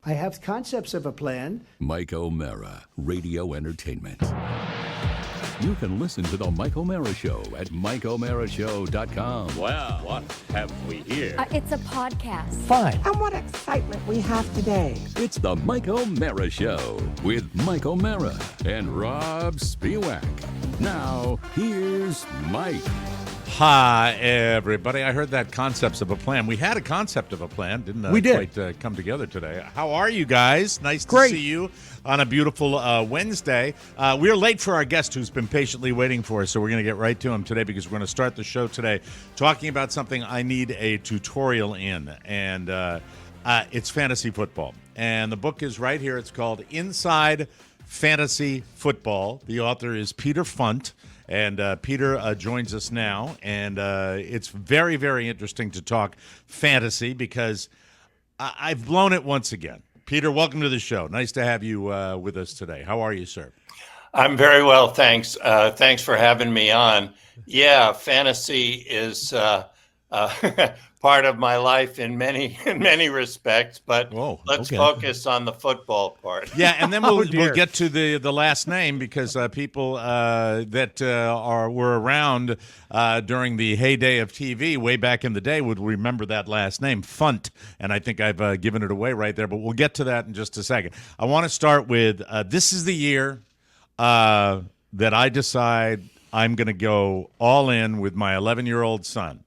I have concepts of a plan. Mike O'Mara, Radio Entertainment. You can listen to The Mike O'Mara Show at MikeO'MaraShow.com. Well, what have we here? It's a podcast. Fine. And what excitement we have today. It's The Mike O'Mara Show with Mike O'Mara and Robb Spiewak. Now, here's Mike. Hi, everybody. I heard that concepts of a plan. We had a concept of a plan. Didn't we did. quite come together today. How are you guys? Nice Great. to see you on a beautiful Wednesday. We're late for our guest who's been patiently waiting for us, so we're going to get right to him today because we're going to start the show today talking about something I need a tutorial in, and it's fantasy football. And the book is right here. It's called Inside Fantasy Football. The author is Peter Funt. And Peter joins us now, and it's very, very interesting to talk fantasy because I've blown it once again. Peter, welcome to the show. Nice to have you with us today. How are you, sir? I'm very well, thanks. Thanks for having me on. Yeah, fantasy is part of my life in many respects, but let's focus on the football part. Yeah, and then we'll get to the last name because people that were around during the heyday of TV way back in the day would remember that last name, Funt, and I think I've given it away right there, but we'll get to that in just a second. I want to start with this is the year that I decide I'm going to go all in with my 11-year-old son.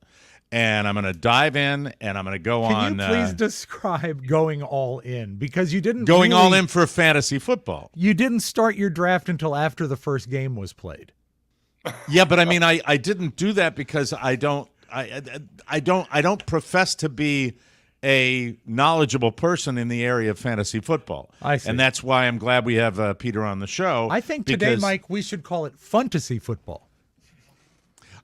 And I'm going to dive in, and I'm going to go on. Can you please describe going all in? Because you didn't all in for fantasy football. You didn't start your draft until after the first game was played. Yeah, but I mean, I didn't do that because I don't profess to be a knowledgeable person in the area of fantasy football. I see. And that's why I'm glad we have Peter on the show. I think today, Mike, we should call it Fantasy Football.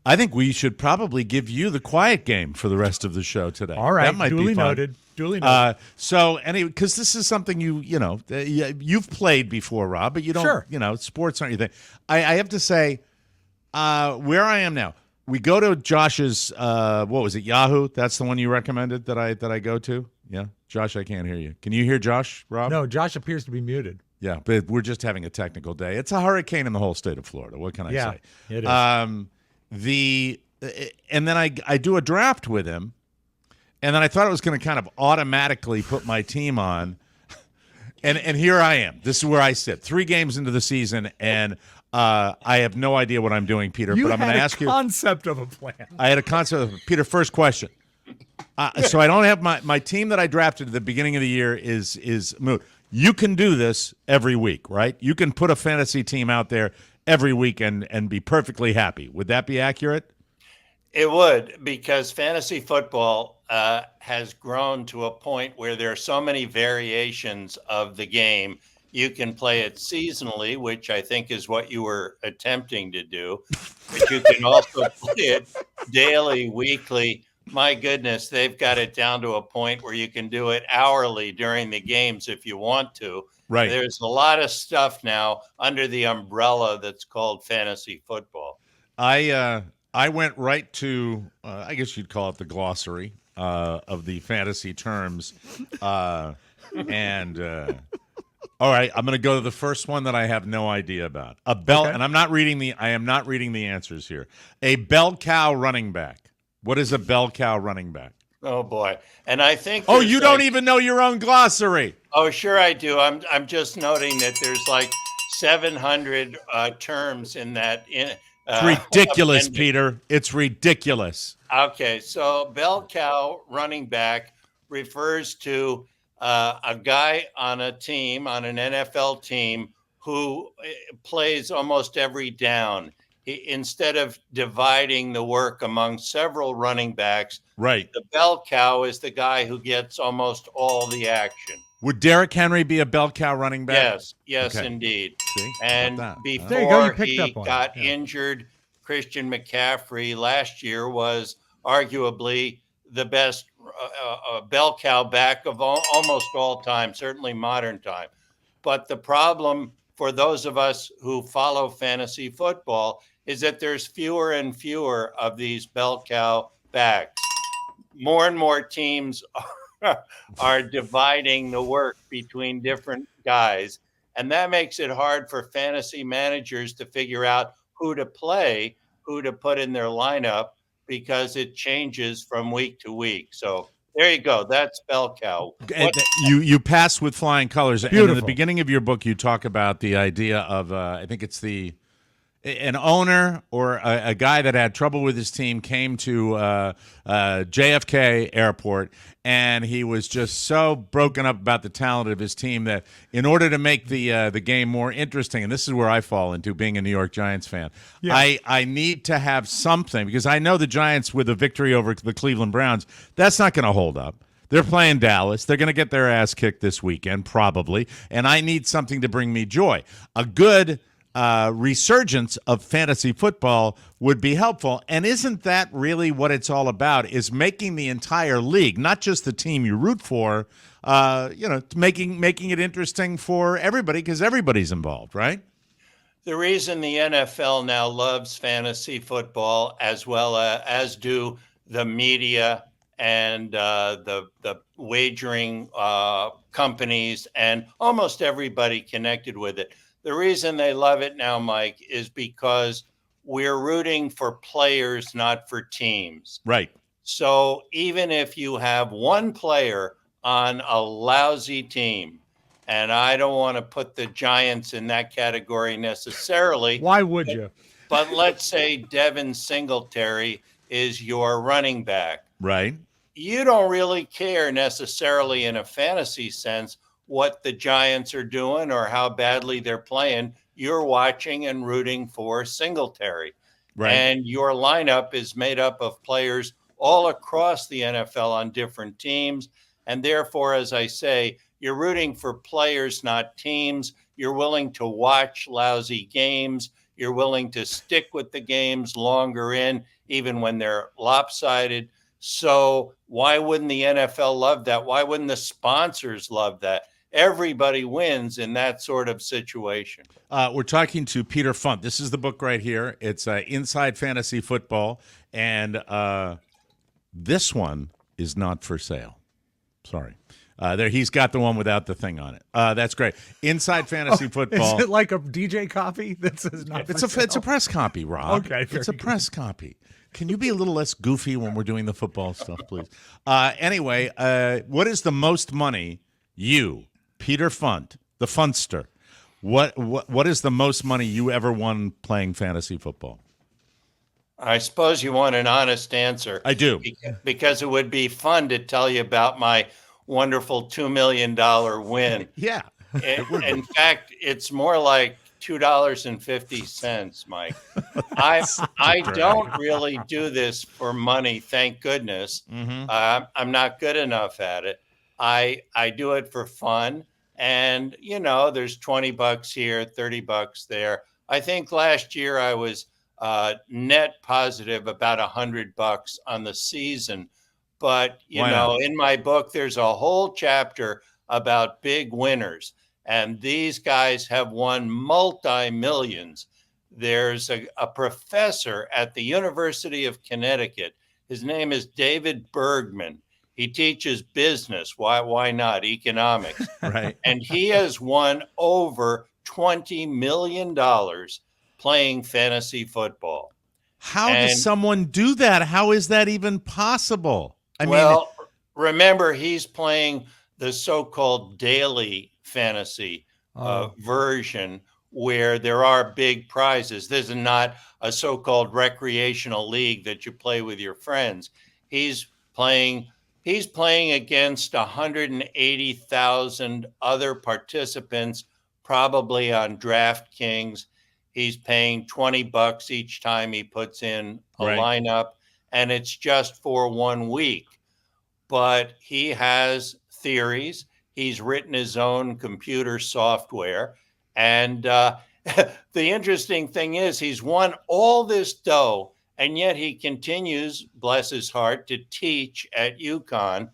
I think we should probably give you the quiet game for the rest of the show today. All right, that might duly be fun. noted. Duly noted. So anyway, because this is something you've played before, Rob, but you don't. Sure. Sports aren't your thing. I have to say, where I am now, we go to Josh's. What was it? Yahoo. That's the one you recommended that I go to. Yeah, Josh, I can't hear you. Can you hear Josh, Rob? No, Josh appears to be muted. Yeah, but we're just having a technical day. It's a hurricane in the whole state of Florida. What can I say? It is. And then I do a draft with him, and then I thought it was going to kind of automatically put my team on, and here I am. This is where I sit. 3 games into the season, and I have no idea what I'm doing, Peter. But I'm going to ask you. You had a concept of a plan. I had a concept of Peter. First question. So I don't have my team that I drafted at the beginning of the year is moot. You can do this every week, right? You can put a fantasy team out there every week and be perfectly happy. Would that be accurate? It would, because fantasy football has grown to a point where there are so many variations of the game. You can play it seasonally, which I think is what you were attempting to do. But you can also play it daily, weekly. My goodness, they've got it down to a point where you can do it hourly during the games if you want to. Right. There's a lot of stuff now under the umbrella that's called fantasy football. I went right to, I guess you'd call it the glossary of the fantasy terms. All right, I'm going to go to the first one that I have no idea about. And I am not reading the answers here. A bell cow running back. What is a bell cow running back? Oh boy. And I think you don't even know your own glossary. Oh, sure I do. I'm just noting that there's like 700 terms in that. It's ridiculous, Peter. It's ridiculous. Okay, so bell cow running back refers to a guy on a team, on an NFL team, who plays almost every down. Instead of dividing the work among several running backs, right? The bell cow is the guy who gets almost all the action. Would Derrick Henry be a bell cow running back? Yes, okay. Indeed. See? And before he got injured, Christian McCaffrey last year was arguably the best bell cow back of almost all time, certainly modern time. But the problem for those of us who follow fantasy football is that there's fewer and fewer of these bell cow backs. More and more teams are dividing the work between different guys. And that makes it hard for fantasy managers to figure out who to play, who to put in their lineup, because it changes from week to week. So there you go. That's bell cow. You pass with flying colors. And in the Beautiful. beginning of your book, you talk about the idea of I think it's an owner or a guy that had trouble with his team came to JFK Airport, and he was just so broken up about the talent of his team that in order to make the game more interesting, and this is where I fall into being a New York Giants fan, I need to have something, because I know the Giants with a victory over the Cleveland Browns, that's not going to hold up. They're playing Dallas. They're going to get their ass kicked this weekend, probably, and I need something to bring me joy. A good resurgence of fantasy football would be helpful. And isn't that really what it's all about, is making the entire league, not just the team you root for, making it interesting for everybody, because everybody's involved, right? The reason the NFL now loves fantasy football, as well as do the media and the wagering companies and almost everybody connected with it. The reason they love it now, Mike, is because we're rooting for players, not for teams. Right. So even if you have one player on a lousy team, and I don't want to put the Giants in that category necessarily. Why would you? But let's say Devin Singletary is your running back. Right. You don't really care necessarily in a fantasy sense what the Giants are doing or how badly they're playing. You're watching and rooting for Singletary. Right. And your lineup is made up of players all across the NFL on different teams. And therefore, as I say, you're rooting for players, not teams. You're willing to watch lousy games. You're willing to stick with the games longer in, even when they're lopsided. So why wouldn't the NFL love that? Why wouldn't the sponsors love that? Everybody wins in that sort of situation. We're talking to Peter Funt. This is the book right here. It's Inside Fantasy Football, and this one is not for sale. Sorry. There, he's got the one without the thing on it. That's great. Inside Fantasy Football. Is it like a DJ copy that says not for sale? It's a press copy, Rob. Okay, it's a press copy. Can you be a little less goofy when we're doing the football stuff, please? Anyway, what is the most money you, Peter Funt, the Funster, what is the most money you ever won playing fantasy football? I suppose you want an honest answer. I do. Because it would be fun to tell you about my wonderful $2 million win. Yeah. In fact, it's more like $2.50, Mike. I don't really do this for money, thank goodness. Mm-hmm. I'm not good enough at it. I do it for fun. And, there's $20 here, $30 there. I think last year I was net positive about $100 on the season. But, in my book, there's a whole chapter about big winners. And these guys have won multi-millions. There's a professor at the University of Connecticut. His name is David Bergman. He teaches business. Why not? Economics. Right. And he has won over $20 million playing fantasy football. How does someone do that? How is that even possible? Remember, he's playing the so-called daily fantasy version where there are big prizes. This is not a so-called recreational league that you play with your friends. He's playing against 180,000 other participants, probably on DraftKings. He's paying $20 each time he puts in a lineup, and it's just for 1 week. But he has theories. He's written his own computer software. And the interesting thing is he's won all this dough, and yet he continues, bless his heart, to teach at UConn.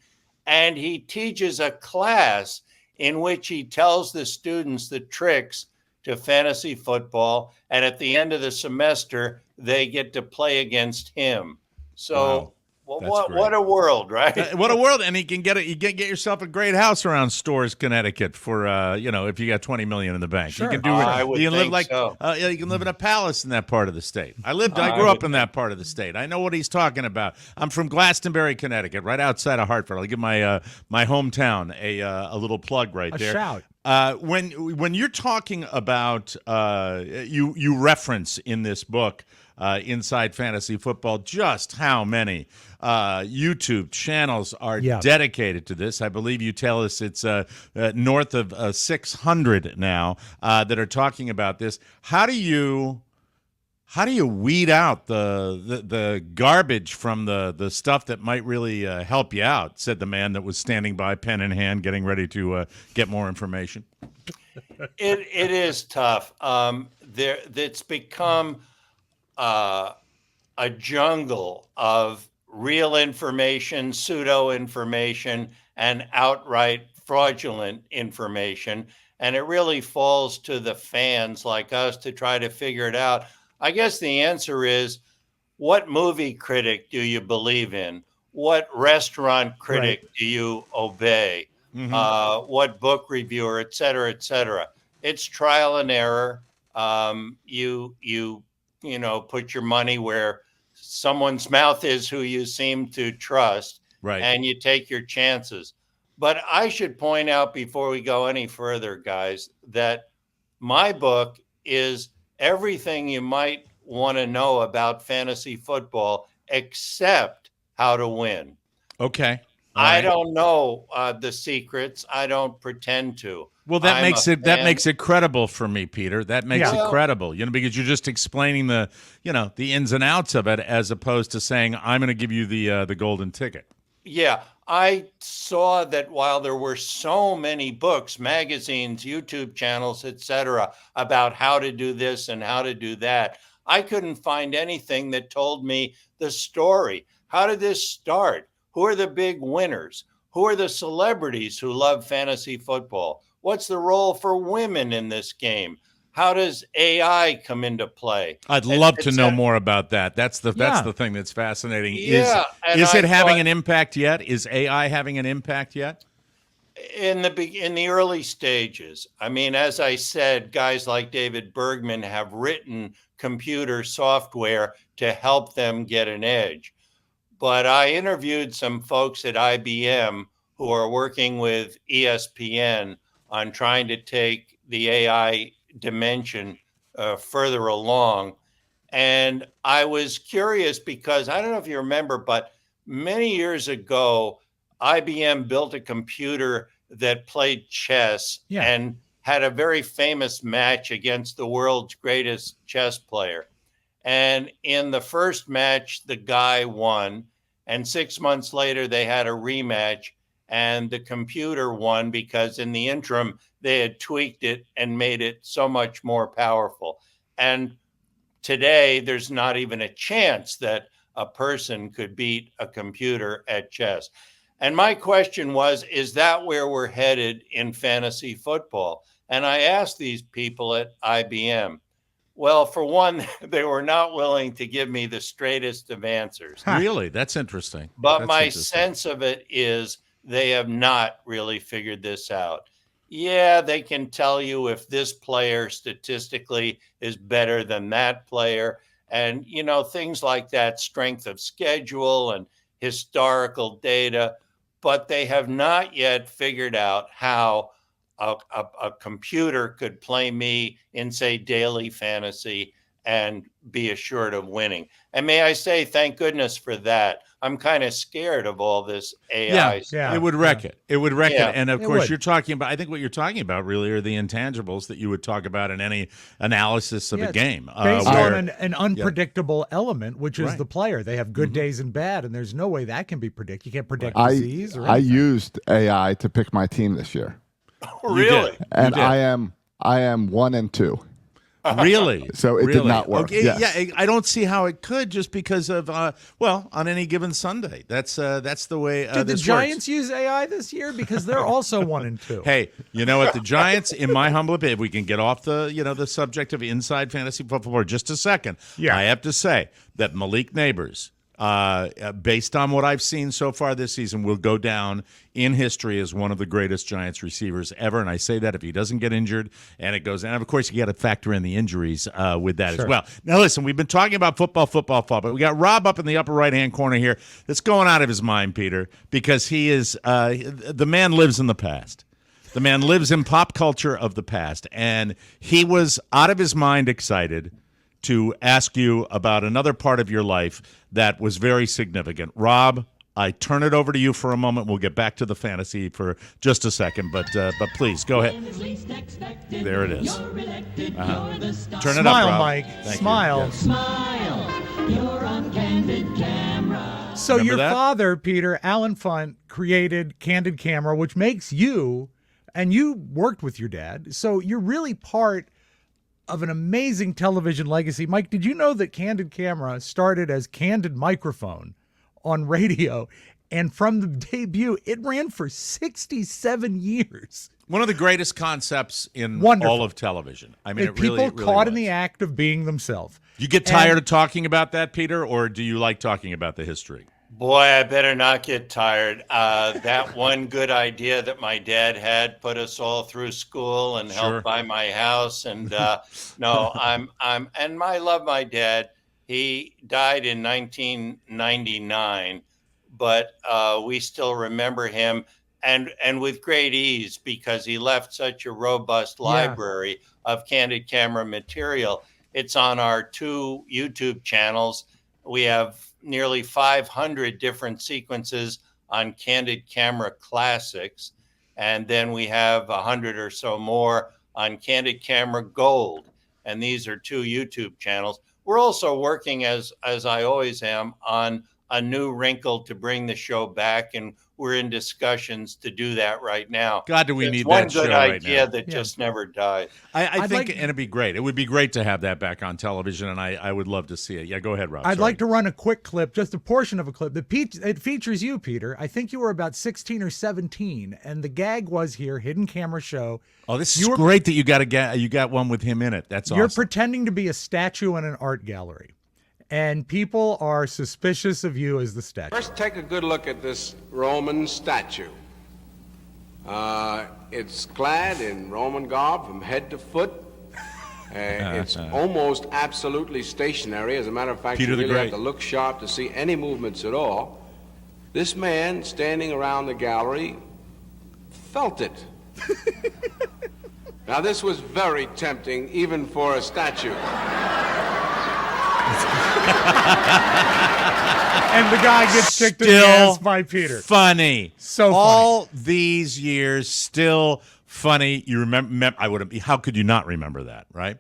And he teaches a class in which he tells the students the tricks to fantasy football. And at the end of the semester, they get to play against him. So Well, That's what a world, right? What a world! And you can get yourself a great house around Storrs, Connecticut, for if you got $20 million in the bank. Sure. You can do I would you can live think like so. you can live in a palace in that part of the state. I grew up in that part of the state. I know what he's talking about. I'm from Glastonbury, Connecticut, right outside of Hartford. I'll give my my hometown a little plug right there. Shout. When you're talking about you reference in this book Inside Fantasy Football just how many YouTube channels are dedicated to this. I believe you tell us it's north of 600 now that are talking about this. How do you weed out the garbage from the stuff that might really help you out? Said the man that was standing by, pen in hand, getting ready to get more information. It is tough. It's become a jungle of real information, pseudo information, and outright fraudulent information, and it really falls to the fans like us to try to figure it out. I guess the answer is, what movie critic do you believe in? What restaurant critic do you obey? Mm-hmm. What book reviewer, et cetera, et cetera. It's trial and error. You put your money where someone's mouth is who you seem to trust, and you take your chances. But I should point out before we go any further, guys, that my book is everything you might want to know about fantasy football except how to win. Okay. I don't know the secrets. I don't pretend to. Well, that makes it credible for me, Peter. That makes it credible, because you're just explaining the ins and outs of it, as opposed to saying I'm going to give you the golden ticket. Yeah, I saw that while there were so many books, magazines, YouTube channels, etc., about how to do this and how to do that, I couldn't find anything that told me the story. How did this start? Who are the big winners? Who are the celebrities who love fantasy football? What's the role for women in this game? How does AI come into play? I'd love to know more about that. That's the thing that's fascinating. Yeah, is it having an impact yet? Is AI having an impact yet? In the early stages. I mean, as I said, guys like David Bergman have written computer software to help them get an edge. But I interviewed some folks at IBM who are working with ESPN on trying to take the AI dimension further along. And I was curious because I don't know if you remember, but many years ago, IBM built a computer that played chess and had a very famous match against the world's greatest chess player. And in the first match, the guy won. And 6 months later, they had a rematch and the computer won because in the interim, they had tweaked it and made it so much more powerful. And today, there's not even a chance that a person could beat a computer at chess. And my question was, is that where we're headed in fantasy football? And I asked these people at IBM. Well, for one, they were not willing to give me the straightest of answers. Really? That's interesting. But my sense of it is they have not really figured this out. Yeah, they can tell you if this player statistically is better than that player. And, things like that, strength of schedule and historical data. But they have not yet figured out how a computer could play me in, say, daily fantasy and be assured of winning. And may I say, thank goodness for that. I'm kind of scared of all this AI stuff. Yeah, it would wreck it. It would wreck it. And of course, you're talking about, I think what you're talking about really are the intangibles that you would talk about in any analysis of a game. Based on an unpredictable element, which is the player. They have good days and bad, and there's no way that can be predicted. You can't predict disease or anything. I used AI to pick my team this year. Really? And I am 1-2. Really? So it did not work. Okay, yes. Yeah, I don't see how it could, just because of on any given Sunday. That's the way. Did the Giants use AI this year? Because they're also 1-2. Hey, you know what? The Giants, in my humble opinion, if we can get off the subject of inside fantasy football for just a second. Yeah. I have to say that Malik Neighbors based on what I've seen so far this season, will go down in history as one of the greatest Giants receivers ever. And I say that if he doesn't get injured, and it goes, and of course you got to factor in the injuries with that as well. Now listen, we've been talking about football, but we got Robb up in the upper right-hand corner here that's going out of his mind, Peter, because he is the man lives in the past. The man lives in pop culture of the past, and he was out of his mind excited to ask you about another part of your life that was very significant. Robb, I turn it over to you for a moment. We'll get back to the fantasy for just a second, but please, go ahead. There it is. Turn it Smile, up, Robb. Mike. Thank Smile. you. Yes. Smile. You're on Candid Camera. So Remember your that? father, Peter, Alan Funt, created Candid Camera, which makes you, and you worked with your dad, so you're really part of an amazing television legacy. Mike, did you know that Candid Camera started as Candid Microphone on radio, and from the debut, it ran for 67 years. One of the greatest concepts in Wonderful. all of television. I mean, And it really, people it really caught in was. the act of being themselves. You get tired of talking about that, Peter, or do you like talking about the history? Boy, I better not get tired. That one good idea that my dad had put us all through school and helped buy my house. And no, and I love my dad. He died in 1999, but we still remember him, and with great ease, because he left such a robust library of Candid Camera material. It's on our 2 YouTube channels. We have nearly 500 different sequences on Candid Camera Classics. And then we have 100 or so more on Candid Camera Gold. And these are 2 YouTube channels. We're also working, as I always am, on a new wrinkle to bring the show back. And we're in discussions to do that right now. God, do we It's need one that show good right idea now. that just never died. I think, like- and it'd be great. It would be great to have that back on television, and I would love to see it. Yeah, go ahead, Robb. I'd Sorry. like to run a quick clip, just a portion of a clip. It features you, Peter. I think you were about 16 or 17, and the gag was here, hidden camera show. Oh, this is great that you got one with him in it. That's You're awesome. pretending to be a statue in an art gallery, and people are suspicious of you as the statue. First, take a good look at this Roman statue. It's clad in Roman garb from head to foot. It's almost absolutely stationary. As a matter of fact, Peter you the really Great. have to look sharp to see any movements at all. This man standing around the gallery felt it. Now, this was very tempting, even for a statue. And the guy gets kicked in the Still ass by Peter. Funny. So funny. all these years, still funny. You remember? I would. How could you not remember that? Right?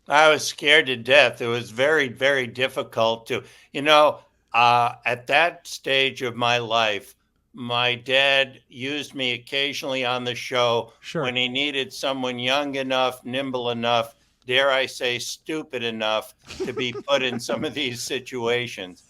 I was scared to death. It was very, very difficult to, at that stage of my life, my dad used me occasionally on the show when he needed someone young enough, nimble enough, dare I say, stupid enough to be put in some of these situations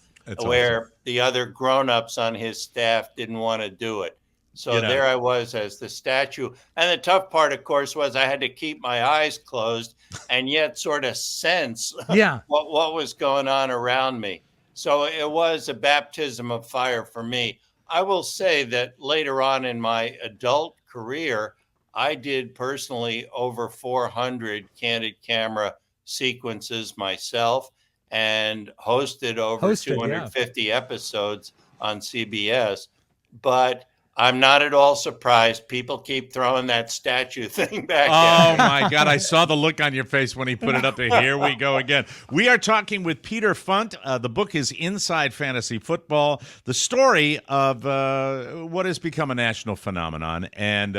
where the other grown-ups on his staff didn't want to do it. So there I was as the statue. And the tough part, of course, was I had to keep my eyes closed and yet sort of sense what was going on around me. So it was a baptism of fire for me. I will say that later on in my adult career, I did personally over 400 Candid Camera sequences myself and hosted over 250 episodes on CBS. But I'm not at all surprised. People keep throwing that statue thing back at me. My God. I saw the look on your face when he put it up there. Here we go again. We are talking with Peter Funt. The book is Inside Fantasy Football, the story of what has become a national phenomenon and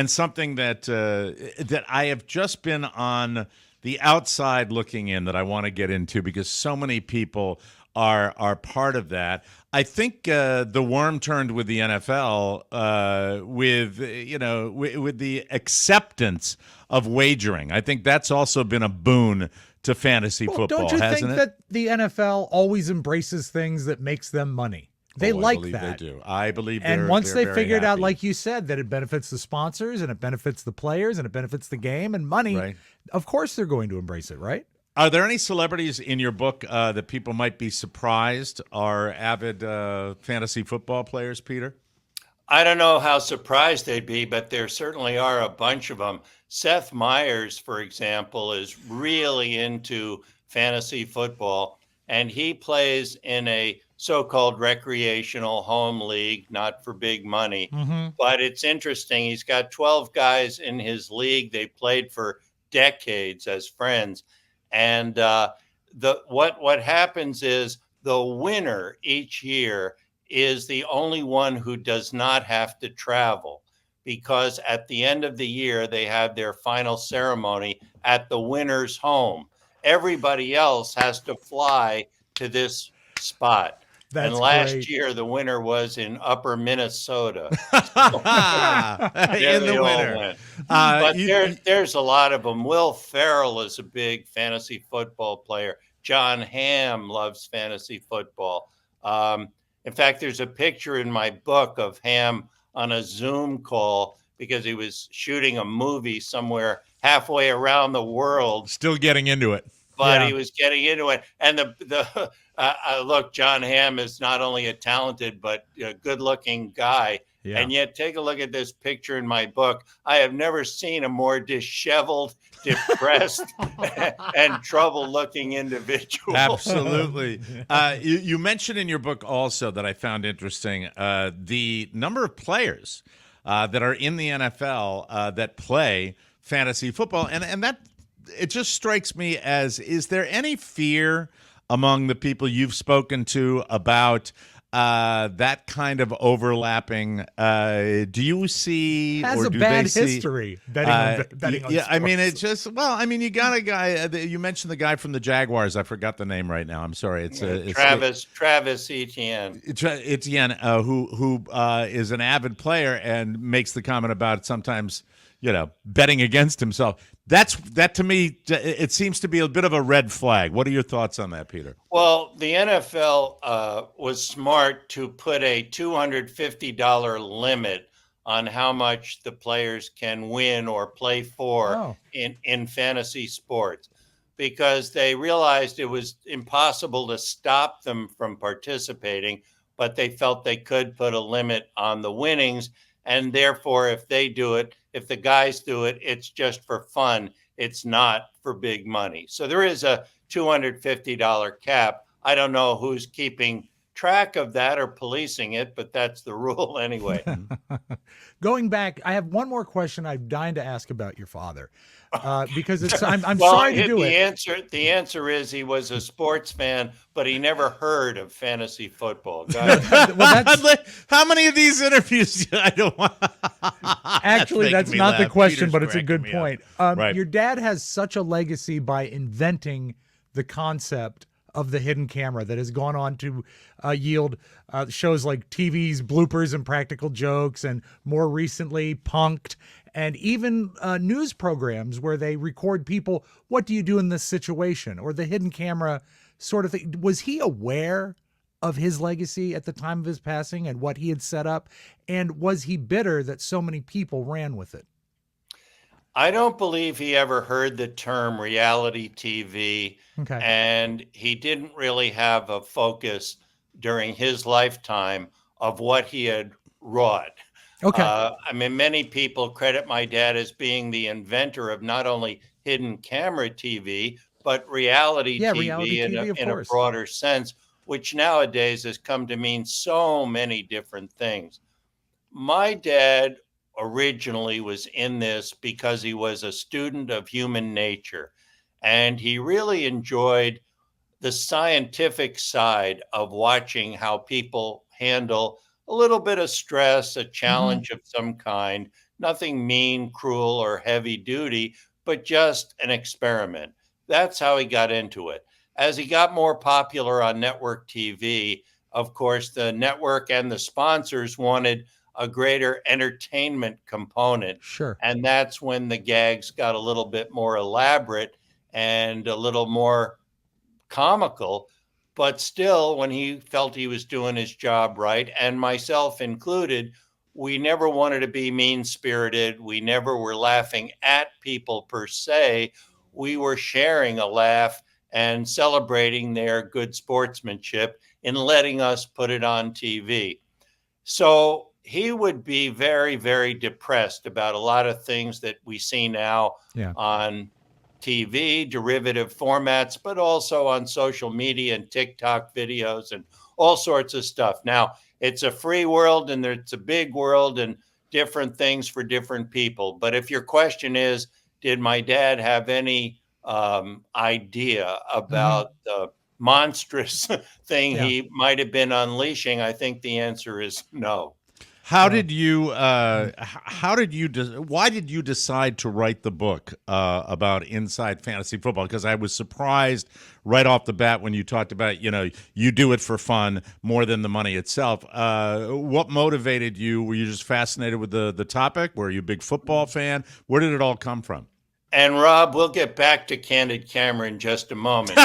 something that I have just been on the outside looking in that I want to get into because so many people are part of that. I think the worm turned with the NFL with the acceptance of wagering. I think that's also been a boon to fantasy football, don't you hasn't think it? that the NFL always embraces things that makes them money? They like I believe that. They do. I believe and once they very figured out, happy. like you said, that it benefits the sponsors and it benefits the players and it benefits the game and money, of course they're going to embrace it, right? Are there any celebrities in your book that people might be surprised are avid fantasy football players, Peter? I don't know how surprised they'd be, but there certainly are a bunch of them. Seth Meyers, for example, is really into fantasy football, and he plays in a so-called recreational home league, not for big money. But it's interesting. He's got 12 guys in his league. They played for decades as friends. And what happens is the winner each year is the only one who does not have to travel, because at the end of the year, they have their final ceremony at the winner's home. Everybody else has to fly to this spot. And last year, the winner was in Upper Minnesota. In the winter. But there's a lot of them. Will Ferrell is a big fantasy football player. John Hamm loves fantasy football. In fact, there's a picture in my book of Hamm on a Zoom call because he was shooting a movie somewhere halfway around the world. Still getting into it. But he was getting into it. And look, John Hamm is not only a talented but a good-looking guy. Yeah. And yet, take a look at this picture in my book. I have never seen a more disheveled, depressed, and trouble-looking individual. Absolutely. You mentioned in your book also that I found interesting the number of players that are in the NFL that play fantasy football, and that it just strikes me as: is there any fear among the people you've spoken to about that kind of overlapping? Do you see has or a do bad they see, history betting on yeah, sports. I mean, it's just I mean, you got a guy. You mentioned the guy from the Jaguars. I forgot the name right now. I'm sorry. It's Travis Etienne. Etienne, who is an avid player and makes the comment about sometimes betting against himself. That to me, it seems to be a bit of a red flag. What are your thoughts on that, Peter? Well, the NFL was smart to put a $250 limit on how much the players can win or play for in fantasy sports, because they realized it was impossible to stop them from participating, but they felt they could put a limit on the winnings. And therefore, if the guys do it, it's just for fun. It's not for big money. So there is a $250 cap. I don't know who's keeping track of that or policing it, but that's the rule anyway. Going back, I have one more question I'm dying to ask about your father, because I'm well, sorry to do it. The answer is he was a sports fan, but he never heard of fantasy football. How many of these interviews? I don't want. Actually, that's not the question, but it's a good point. Right. Your dad has such a legacy by inventing the concept of the hidden camera that has gone on to yield shows like TV's Bloopers and Practical Jokes, and more recently Punked, and even news programs where they record people. What do you do in this situation? Or the hidden camera sort of thing. Was he aware of his legacy at the time of his passing and what he had set up? And was he bitter that so many people ran with it? I don't believe he ever heard the term reality TV. Okay. And he didn't really have a focus during his lifetime of what he had wrought. Okay. I mean, many people credit my dad as being the inventor of not only hidden camera TV, but reality TV in a broader sense, which nowadays has come to mean so many different things. My dad originally was in this because he was a student of human nature, and he really enjoyed the scientific side of watching how people handle a little bit of stress, a challenge of some kind, nothing mean, cruel, or heavy duty, but just an experiment. That's how he got into it. As he got more popular on network TV, of course, the network and the sponsors wanted a greater entertainment component. Sure. And that's when the gags got a little bit more elaborate and a little more comical. But still, when he felt he was doing his job right, and myself included, we never wanted to be mean-spirited. We never were laughing at people per se. we were sharing a laugh and celebrating their good sportsmanship in letting us put it on TV. So he would be very, very depressed about a lot of things that we see now on TV, derivative formats, but also on social media and TikTok videos and all sorts of stuff. Now, it's a free world and it's a big world and different things for different people. But if your question is, did my dad have any idea about the monstrous thing he might have been unleashing? I think the answer is no. Why did you decide to write the book about inside fantasy football? Because I was surprised right off the bat when you talked about, you do it for fun more than the money itself. What motivated you? Were you just fascinated with the topic? Were you a big football fan? Where did it all come from? And Rob, we'll get back to Candid Camera in just a moment. I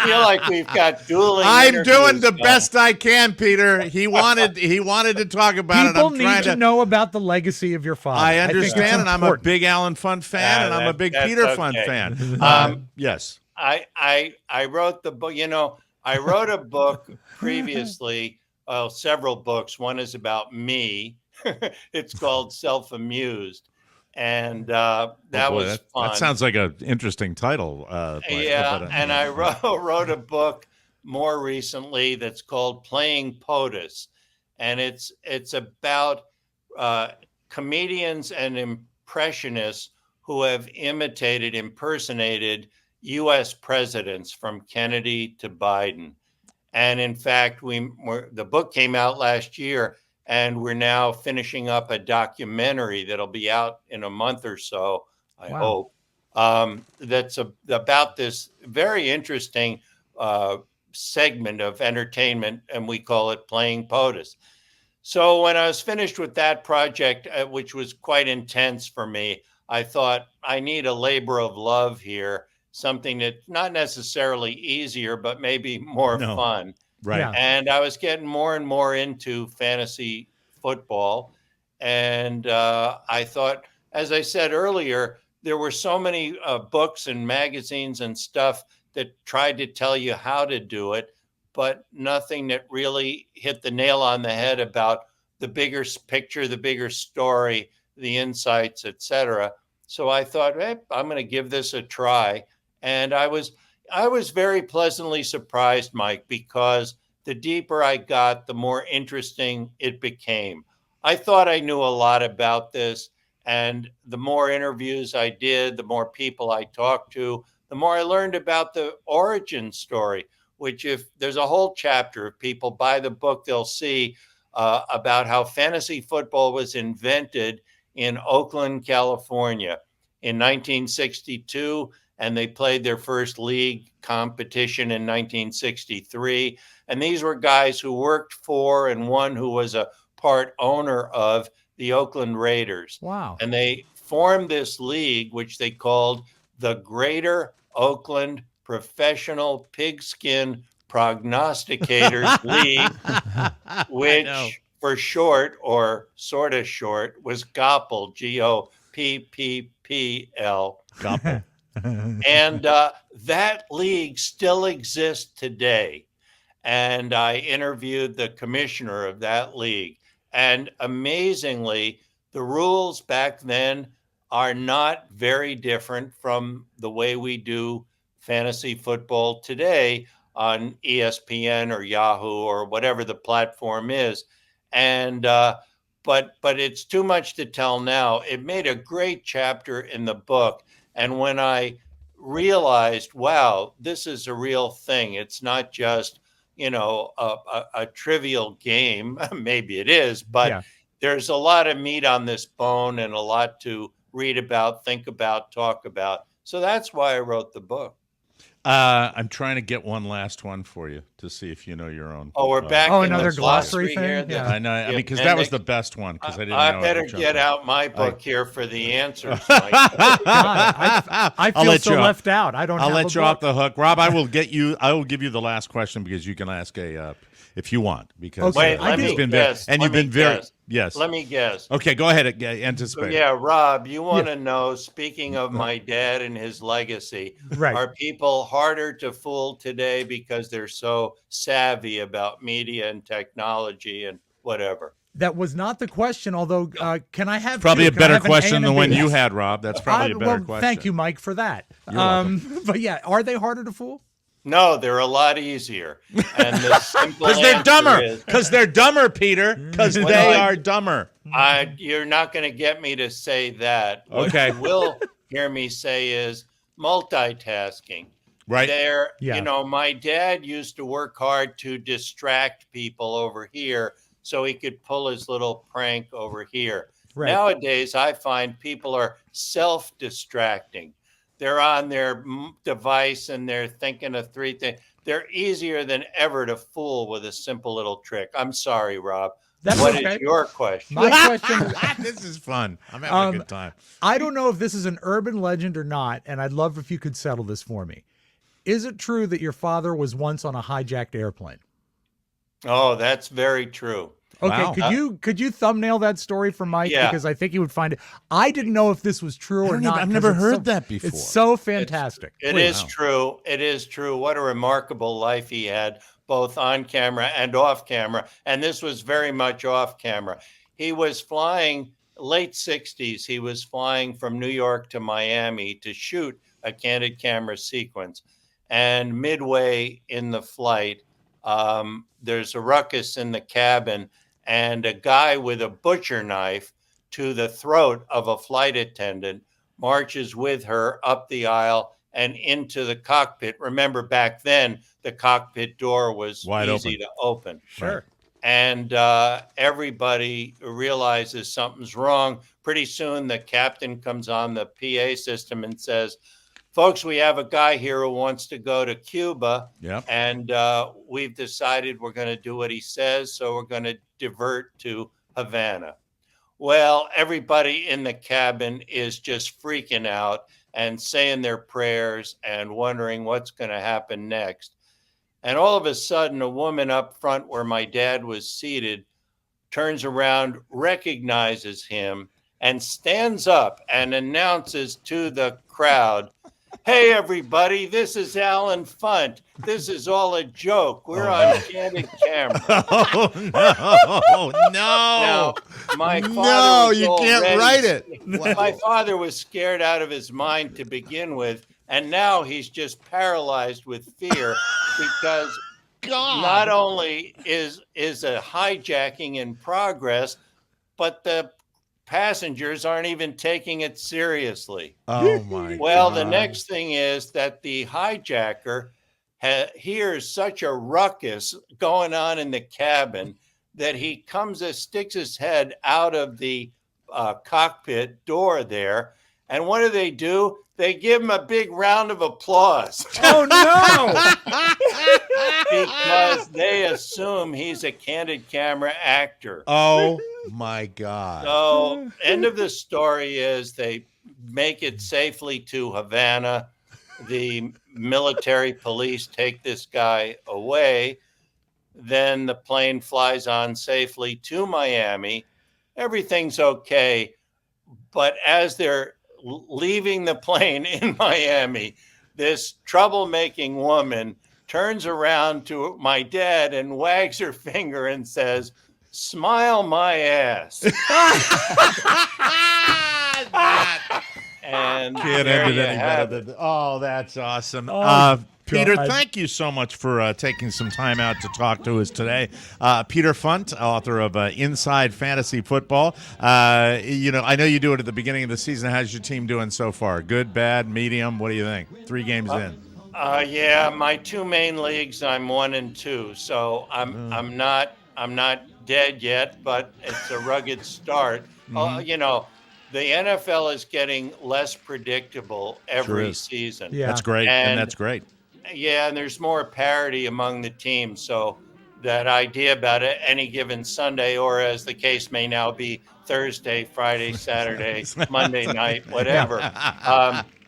feel like we've got dueling. I'm doing the best I can, Peter. He wanted to talk about it. People need to know about the legacy of your father. I understand, and I'm a big Alan Funt fan, and I'm a big Peter Funt fan. Yes. I wrote the book. I wrote a book previously, several books. One is about me. It's called Self-Amused. And that was fun. That sounds like an interesting title. And I wrote a book more recently that's called Playing POTUS. And it's about comedians and impressionists who have impersonated U.S. presidents from Kennedy to Biden. And in fact, the book came out last year, and we're now finishing up a documentary that'll be out in a month or so, I hope, that's about this very interesting segment of entertainment, and we call it Playing POTUS. So when I was finished with that project, which was quite intense for me, I thought I need a labor of love here, something that's not necessarily easier, but maybe more fun. Right. Yeah. And I was getting more and more into fantasy football. And I thought, as I said earlier, there were so many books and magazines and stuff that tried to tell you how to do it, but nothing that really hit the nail on the head about the bigger picture, the bigger story, the insights, etc. So I thought, hey, I'm going to give this a try. And I was very pleasantly surprised, Mike, because the deeper I got, the more interesting it became. I thought I knew a lot about this, and the more interviews I did, the more people I talked to, the more I learned about the origin story, which if there's a whole chapter, if people buy the book, they'll see about how fantasy football was invented in Oakland, California in 1962. And they played their first league competition in 1963. And these were guys who worked for and one who was a part owner of the Oakland Raiders. Wow. And they formed this league, which they called the Greater Oakland Professional Pigskin Prognosticators League, which for short, or sort of short, was GOPPL, GOPPL. GOPPL. And that league still exists today. And I interviewed the commissioner of that league. And amazingly, the rules back then are not very different from the way we do fantasy football today on ESPN or Yahoo or whatever the platform is. And but it's too much to tell now. It made a great chapter in the book. And when I realized, wow, this is a real thing. It's not just, a trivial game. Maybe it is, but there's a lot of meat on this bone and a lot to read about, think about, talk about. So that's why I wrote the book. I'm trying to get one last one for you to see if you know your own. Oh, we're back. Another glossary thing. Here. I know. I mean, because that was the best one. Because I didn't know. I better get out my book here for the answers. I feel so left out. I don't. I'll have let a you book. off the hook, Rob. I will give you the last question because you can ask if you want, because Wait, let you've me been guess. and you've been very. Guess. Yes. Let me guess. Okay, go ahead. Anticipate. Yeah, Rob, you want to know, speaking of my dad and his legacy, Right. are people harder to fool today because they're so savvy about media and technology and whatever? That was not the question, although can I have Probably two? a Can I better have an A question and than a one B? you had, Rob. That's probably a better question. Thank you, Mike, for that. You're welcome. But yeah, are they harder to fool? No, they're a lot easier. And the simple Because they're answer dumber. is, Because they're dumber, Peter. Because Well, they I- are dumber. you're not going to get me to say that. Okay. What you will hear me say is multitasking. Right. Yeah. My dad used to work hard to distract people over here so he could pull his little prank over here. Right. Nowadays, I find people are self-distracting. They're on their device and they're thinking of three things. They're easier than ever to fool with a simple little trick. I'm sorry, Rob. That's What okay. is your question? My question This is fun. I'm having a good time. I don't know if this is an urban legend or not, and I'd love if you could settle this for me. Is it true that your father was once on a hijacked airplane? Oh, that's very true. Okay, Wow. could you thumbnail that story for Mike? Yeah. Because I think he would find it. I didn't know if this was true or not. I've 'cause never it's heard so- that before. It's so fantastic. It is true. It is true. What a remarkable life he had, both on camera and off camera. And this was very much off camera. He was flying late 60s. He was flying from New York to Miami to shoot a Candid Camera sequence. And midway in the flight, there's a ruckus in the cabin, and a guy with a butcher knife to the throat of a flight attendant marches with her up the aisle and into the cockpit. Remember, back then, the cockpit door was Wide easy to open. Sure. And everybody realizes something's wrong. Pretty soon, the captain comes on the PA system and says, "Folks, we have a guy here who wants to go to Cuba, Yep. and we've decided we're going to do what he says, so we're going to divert to Havana." Well, everybody in the cabin is just freaking out and saying their prayers and wondering what's going to happen next. And all of a sudden, a woman up front where my dad was seated turns around, recognizes him, and stands up and announces to the crowd, "Hey, everybody, this is Alan Funt. This is all a joke. We're on Candid Camera." Oh, no. No. Now, my father No, was you can't already- write it. My father was scared out of his mind to begin with, and now he's just paralyzed with fear because not only is a hijacking in progress, but the passengers aren't even taking it seriously. Oh, my Well, God. the next thing is that the hijacker hears such a ruckus going on in the cabin that he sticks his head out of the cockpit door there. And what do? They give him a big round of applause. Oh no! Because they assume he's a Candid Camera actor. Oh, my God. So, end of the story is they make it safely to Havana. The military police take this guy away. Then the plane flies on safely to Miami. Everything's okay. But as they're leaving the plane in Miami, this troublemaking woman turns around to my dad and wags her finger and says, "Smile my ass." And Can't there end it you any have better it. than. Oh, that's awesome. Oh, Peter, God. thank you so much for taking some time out to talk to us today. Peter Funt, author of Inside Fantasy Football. I know you do it at the beginning of the season. How's your team doing so far? Good, bad, medium? What do you think? 3 games in. Yeah, my 2 main leagues, I'm 1-2, so I'm not dead yet, but it's a rugged start. The NFL is getting less predictable every is. season. Yeah. That's great, and that's great. Yeah, and there's more parity among the teams. So that idea about it, any given Sunday, or as the case may now be, Thursday, Friday, Saturday, Monday night, whatever,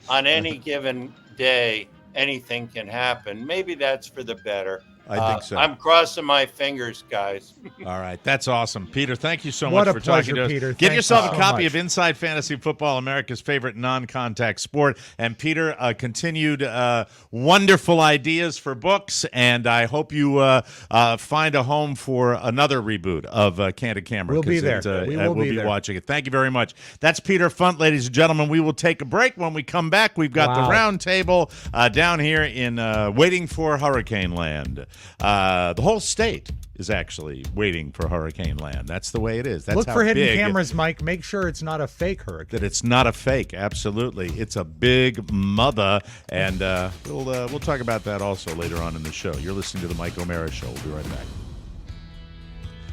on any given day, anything can happen. Maybe that's for the better. I think so. I'm crossing my fingers, guys. All right. That's awesome. Peter, thank you so What much a for pleasure, talking to us. Peter. Give Thank yourself you a so copy much. of Inside Fantasy Football, America's favorite non-contact sport. And Peter, continued wonderful ideas for books. And I hope you find a home for another reboot of Candid Camera. We'll be there. We'll be watching it. Thank you very much. That's Peter Funt, ladies and gentlemen. We will take a break. When we come back, we've got the Roundtable down here in waiting for Hurricane Land. The whole state is actually waiting for Hurricane Land. That's the way it is. That's Look how for hidden big cameras, Mike. Make sure it's not a fake hurricane. that it's not a fake. Absolutely, it's a big mother, and we'll talk about that also later on in the show. You're listening to the Mike O'Mara Show. We'll be right back.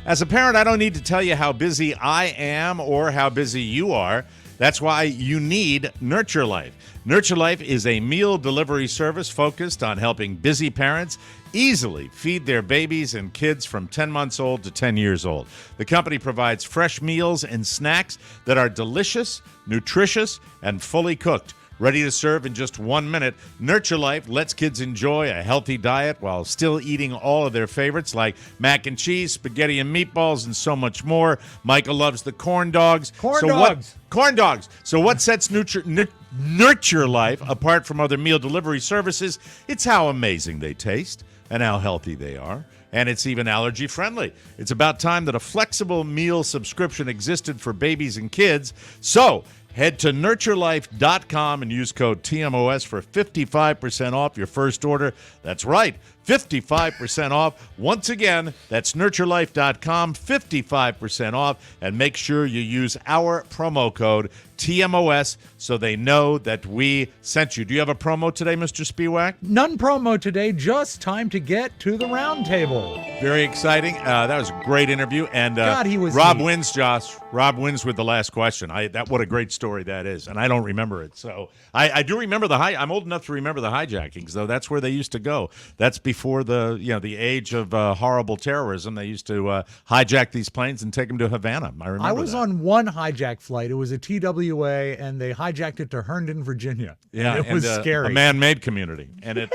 As a parent, I don't need to tell you how busy I am or how busy you are. That's why you need Nurture Life. Nurture Life is a meal delivery service focused on helping busy parents easily feed their babies and kids from 10 months old to 10 years old. The company provides fresh meals and snacks that are delicious, nutritious, and fully cooked. Ready to serve in just 1 minute, Nurture Life lets kids enjoy a healthy diet while still eating all of their favorites like mac and cheese, spaghetti and meatballs, and so much more. Michael loves the corn dogs. Corn dogs. Corn dogs. So what sets Nurture Life apart from other meal delivery services? It's how amazing they taste and how healthy they are. And it's even allergy friendly. It's about time that a flexible meal subscription existed for babies and kids. So head to nurturelife.com and use code TMOS for 55% off your first order. That's right, 55% off. Once again, that's nurturelife.com, 55% off. And make sure you use our promo code TMOS so they know that we sent you. Do you have a promo today, Mr. Spiewak? None promo today, just time to get to the Roundtable. Very exciting. That was a great interview. And God, he was Robb neat. wins, Josh. Robb wins with the last question. What a great story that is. And I don't remember it. So I do remember I'm old enough to remember the hijackings, though. That's where they used to go. That's before the age of horrible terrorism. They used to hijack these planes and take them to Havana. I remember I was that. on one hijack flight. It was a TWA, and they hijacked it to Herndon, Virginia. Yeah, and it was scary. A man-made community, and it,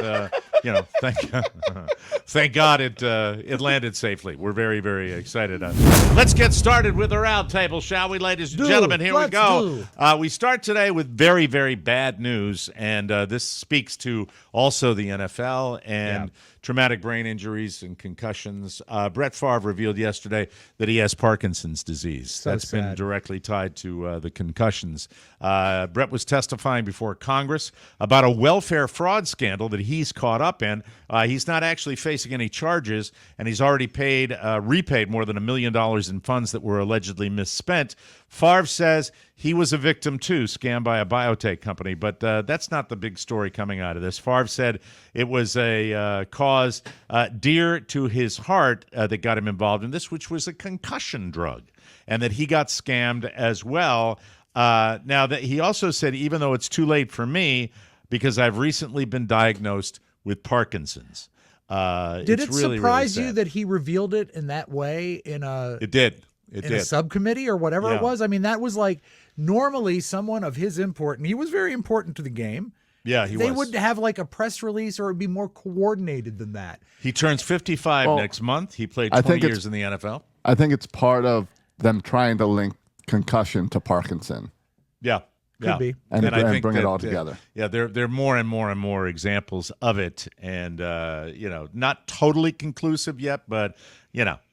thank God it landed safely. We're very, very excited. Let's get started with the Roundtable, shall we, ladies and gentlemen? Here we go. We start today with very, very bad news, and this speaks to also the NFL and traumatic brain injuries and concussions. Brett Favre revealed yesterday that he has Parkinson's disease. That's been directly tied to the concussions. Brett was testifying before Congress about a welfare fraud scandal that he's caught up in. He's not actually facing any charges, and he's already repaid more than $1 million in funds that were allegedly misspent. Favre says he was a victim too, scammed by a biotech company, but that's not the big story coming out of this. Favre said it was a cause dear to his heart that got him involved in this, which was a concussion drug, and that he got scammed as well. Now, that he also said, even though it's too late for me because I've recently been diagnosed with Parkinson's. Did it surprise you that he revealed it in that way in a? It did. A subcommittee or whatever it was. I mean, that was like normally someone of his import, and he was very important to the game. Yeah, They would have like a press release, or it would be more coordinated than that. He turns 55 next month. He played 20 years in the NFL. I think it's part of them trying to link concussion to Parkinson. Yeah. Could be. And I think bring it all together. There are more and more and more examples of it, and not totally conclusive yet, but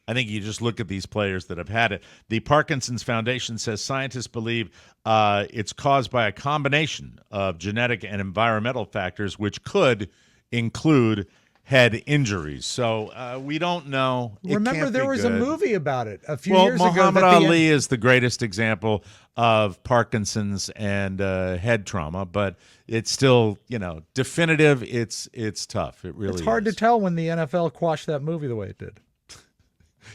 I think you just look at these players that have had it. The Parkinson's Foundation says scientists believe it's caused by a combination of genetic and environmental factors, which could include head injuries. So we don't know. Remember, there was a movie about it a few years Muhammad ago. Ali is the greatest example of Parkinson's and head trauma, but it's still, definitive. It's tough. It really It's hard is. to tell when the NFL quashed that movie the way it did.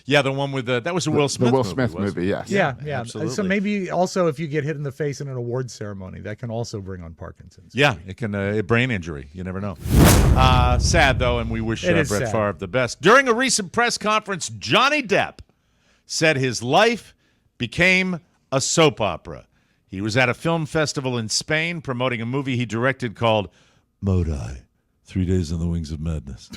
Yeah, the one with that was a Will Smith movie. The Will Smith movie, yes. Yeah. Absolutely. So maybe also if you get hit in the face in an awards ceremony, that can also bring on Parkinson's. Yeah, it can a brain injury. You never know. Sad though, and we wish Brett Favre the best. During a recent press conference, Johnny Depp said his life became a soap opera. He was at a film festival in Spain promoting a movie he directed called Modi, 3 Days on the Wings of Madness.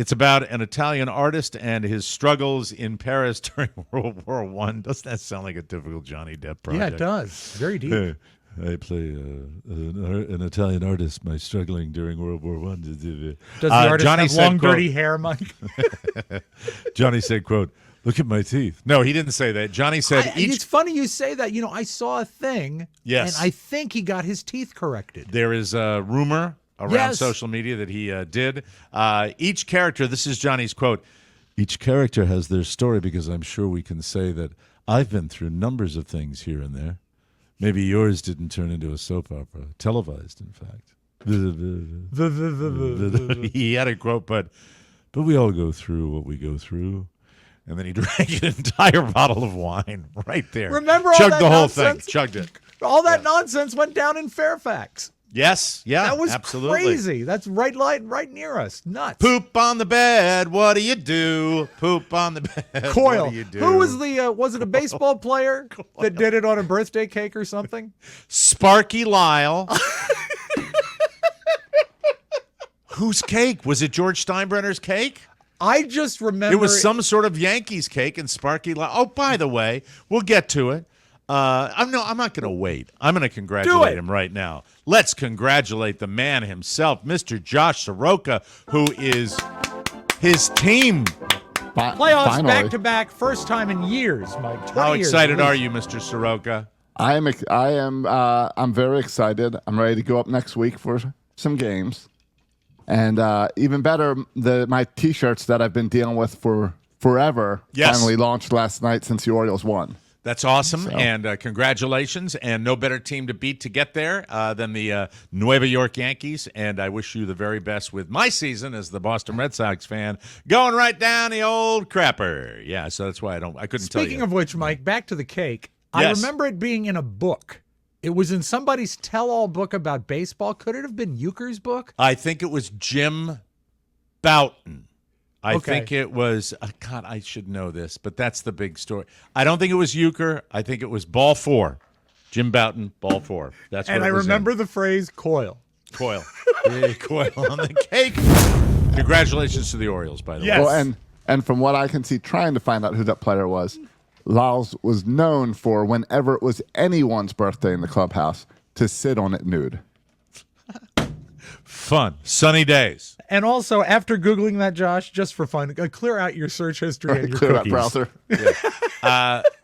It's about an Italian artist and his struggles in Paris during World War I. Doesn't that sound like a typical Johnny Depp project? Yeah, it does. Very deep. I play an Italian artist by struggling during World War I. Does the artist Johnny have said, long, quote, dirty hair, Mike? Johnny said, quote, "Look at my teeth." No, he didn't say that. Johnny said It's funny you say that. You know, I saw a thing, Yes. and I think he got his teeth corrected. There is a rumor around social media that he did. Each character, this is Johnny's quote, "Each character has their story because I'm sure we can say that I've been through numbers of things here and there. Maybe yours didn't turn into a soap opera, televised, in fact." He had a quote, but we all go through what we go through. And then he drank an entire bottle of wine right there. Remember all Chugged that the whole nonsense? thing. Chugged it. All that nonsense went down in Fairfax. Yes. Yeah. That was absolutely crazy. That's right near us. Nuts. Poop on the bed. What do you do? Poop on the bed. Coyle. What do you do? Who was was it a baseball player that did it on a birthday cake or something? Sparky Lyle. Whose cake? Was it George Steinbrenner's cake? I just remember It was some sort of Yankees cake, and Sparky Lyle. Oh, by the way, we'll get to it. I'm not going to wait. I'm going to congratulate him right now. Let's congratulate the man himself, Mr. Josh Soroka, who is his team. playoffs Finally. back to back, first time in years, Mike. 20 How years excited at are least. you, Mr. Soroka? I'm very excited. I'm ready to go up next week for some games. And even better, my T-shirts that I've been dealing with for forever finally launched last night since the Orioles won. That's awesome, and congratulations, and no better team to beat to get there than the Nueva York Yankees, and I wish you the very best with my season as the Boston Red Sox fan, going right down the old crapper. Yeah, so that's why I couldn't tell you. Speaking of which, Mike, back to the cake. I Yes. remember it being in a book. It was in somebody's tell-all book about baseball. Could it have been Euchre's book? I think it was Jim Bouton. I Okay. think it was, God, I should know this, but that's the big story. I don't think it was Euchre. I think it was Ball 4. Jim Bouton, Ball 4. That's what And it I was remember in. the phrase coil. Coil. Big coil on the cake. Congratulations to the Orioles, by the Yes. way. Well, and from what I can see, trying to find out who that player was, Lyles was known for whenever it was anyone's birthday in the clubhouse to sit on it nude. Fun. Sunny days. And also, after Googling that, Josh, just for fun, clear out your search history and your Clear that cookies. browser.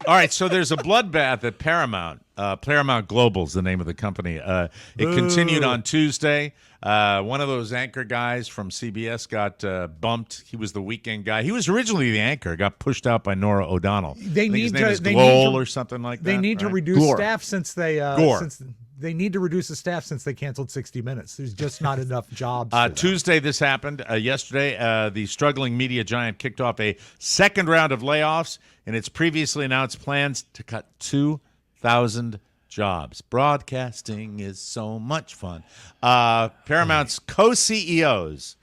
All right, so there's a bloodbath at Paramount. Paramount Global's the name of the company. It continued on Tuesday. One of those anchor guys from CBS got bumped. He was the weekend guy. He was originally the anchor. Got pushed out by Nora O'Donnell. They I think need his to name is they Glowell need to, or something like that. They need to right? reduce Gore. staff since they Gore. since they need to reduce the staff since they canceled 60 Minutes. There's just not enough jobs. for them. Tuesday, this happened. Yesterday, the struggling media giant kicked off a second round of layoffs in its previously announced plans to cut 2,000 jobs. Broadcasting is so much fun. Paramount's co-CEOs,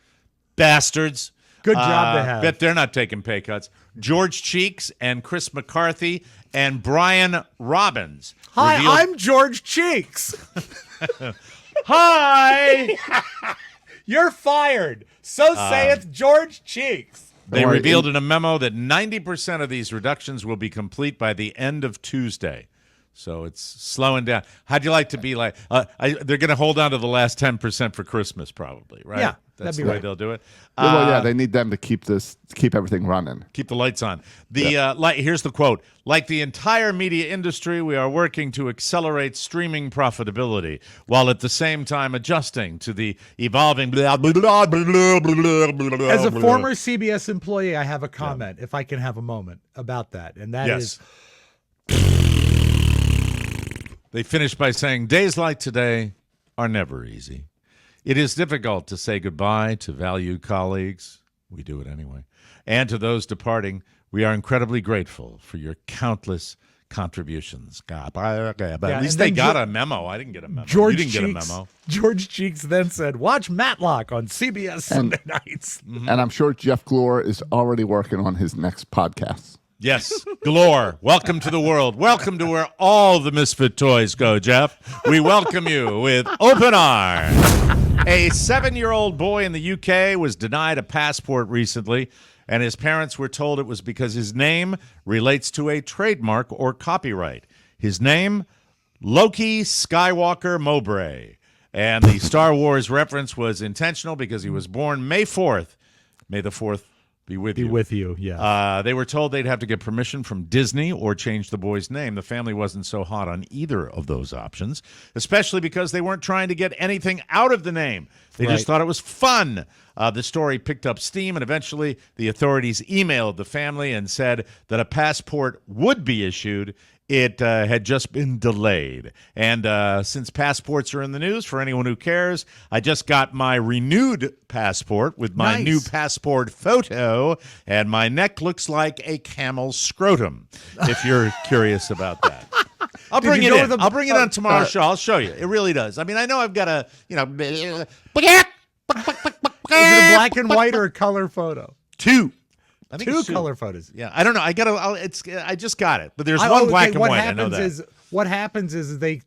bastards. Good job to have. Bet they're not taking pay cuts. George Cheeks and Chris McCarthy and Brian Robbins. Hi, revealed- I'm George Cheeks. Hi! You're fired. So saith George Cheeks. They Or revealed in- in a memo that 90% of these reductions will be complete by the end of Tuesday. So it's slowing down. How'd you like to be like? They're going to hold on to the last 10% for Christmas, probably, right? Yeah, That's that'd be the way right. they'll do it. Well, yeah, they need them to keep everything running. Keep the lights on. Here's the quote. Like the entire media industry, we are working to accelerate streaming profitability while at the same time adjusting to the evolving blah, blah, blah, blah, blah, blah, blah, As a blah. former CBS employee, I have a comment, if I can have a moment about that. And that is, They finished by saying, days like today are never easy. It is difficult to say goodbye to valued colleagues. We do it anyway. And to those departing, we are incredibly grateful for your countless contributions. God, at and least they then got a memo. I didn't get a memo. George you didn't Cheeks, get a memo. George Cheeks then said, watch Matlock on CBS Sunday nights. And I'm sure Jeff Glore is already working on his next podcast. Yes, Glore, welcome to the world. Welcome to where all the misfit toys go, Jeff. We welcome you with open arms. A 7-year-old boy in the UK was denied a passport recently, and his parents were told it was because his name relates to a trademark or copyright. His name, Loki Skywalker Mowbray. And the Star Wars reference was intentional because he was born May 4th. May the 4th be with you. Be with you, yeah. They were told they'd have to get permission from Disney or change the boy's name. The family wasn't so hot on either of those options, especially because they weren't trying to get anything out of the name. They just thought it was fun. The story picked up steam, and eventually the authorities emailed the family and said that a passport would be issued. It had just been delayed. And since passports are in the news, for anyone who cares, I just got my renewed passport with my new passport photo, and my neck looks like a camel's scrotum, if you're curious about that. I'll bring it in. I'll bring it on tomorrow's show. I'll show you. It really does. I mean, I know I've got a, Is it a black and white or a color photo? Two. I think two color photos. Yeah, I don't know. I just got it, but there's one black and white. I know that. What happens is they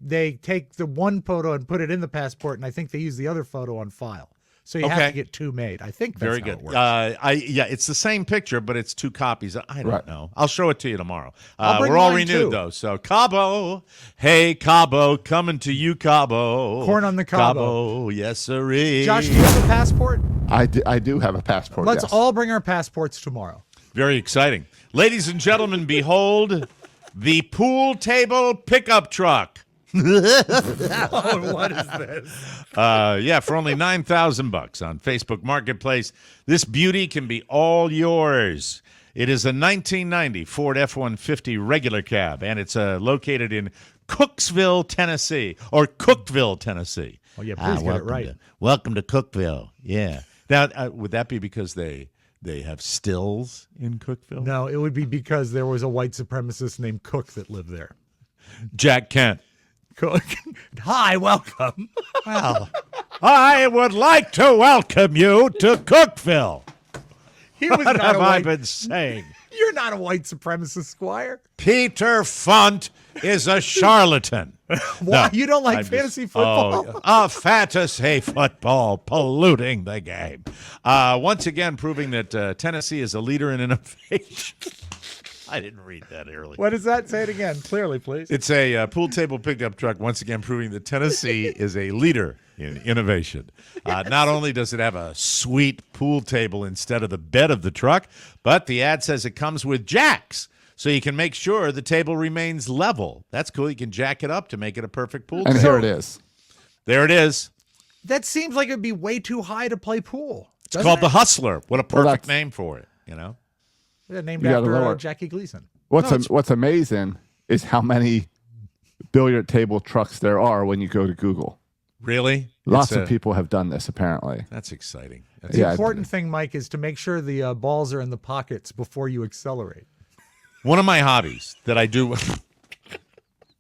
take the one photo and put it in the passport, and I think they use the other photo on file. So you have to get two made. I think that's very good. It's the same picture, but it's two copies. I don't know. I'll show it to you tomorrow. We're all renewed though. So Cabo, hey Cabo, coming to you, Cabo. Corn on the Cabo. Yes, sirree. Josh, do you have a passport? I do have a passport. Let's all bring our passports tomorrow. Very exciting, ladies and gentlemen. Behold the pool table pickup truck. What is this? For only $9,000 on Facebook Marketplace. This beauty can be all yours. It is a 1990 Ford F-150 regular cab, and it's located in Cookeville, Tennessee. Oh, yeah, please get it right. Welcome to Cookeville. Yeah. Now, would that be because they have stills in Cookeville? No, it would be because there was a white supremacist named Cook that lived there. Jack Kent. Cook. Hi, welcome. Well, I would like to welcome you to Cookeville. What have I been saying? You're not a white supremacist, Squire. Peter Funt is a charlatan. Why? No, you don't like fantasy football? Fantasy football polluting the game. Once again, proving that Tennessee is a leader in innovation. I didn't read that earlier. What does that? Say it again, clearly, please. It's a pool table pickup truck, once again proving that Tennessee is a leader in innovation. Yes. Not only does it have a sweet pool table instead of the bed of the truck, but the ad says it comes with jacks, so you can make sure the table remains level. That's cool. You can jack it up to make it a perfect pool table. And here it is. There it is. That seems like it'd be way too high to play pool. It's called the Hustler. What a perfect name for it, you know? Yeah, named after Jackie Gleason. What's amazing is how many billiard table trucks there are when you go to Google. Really? Lots of people have done this, apparently. That's exciting. The important thing, Mike, is to make sure the balls are in the pockets before you accelerate. One of my hobbies that I do...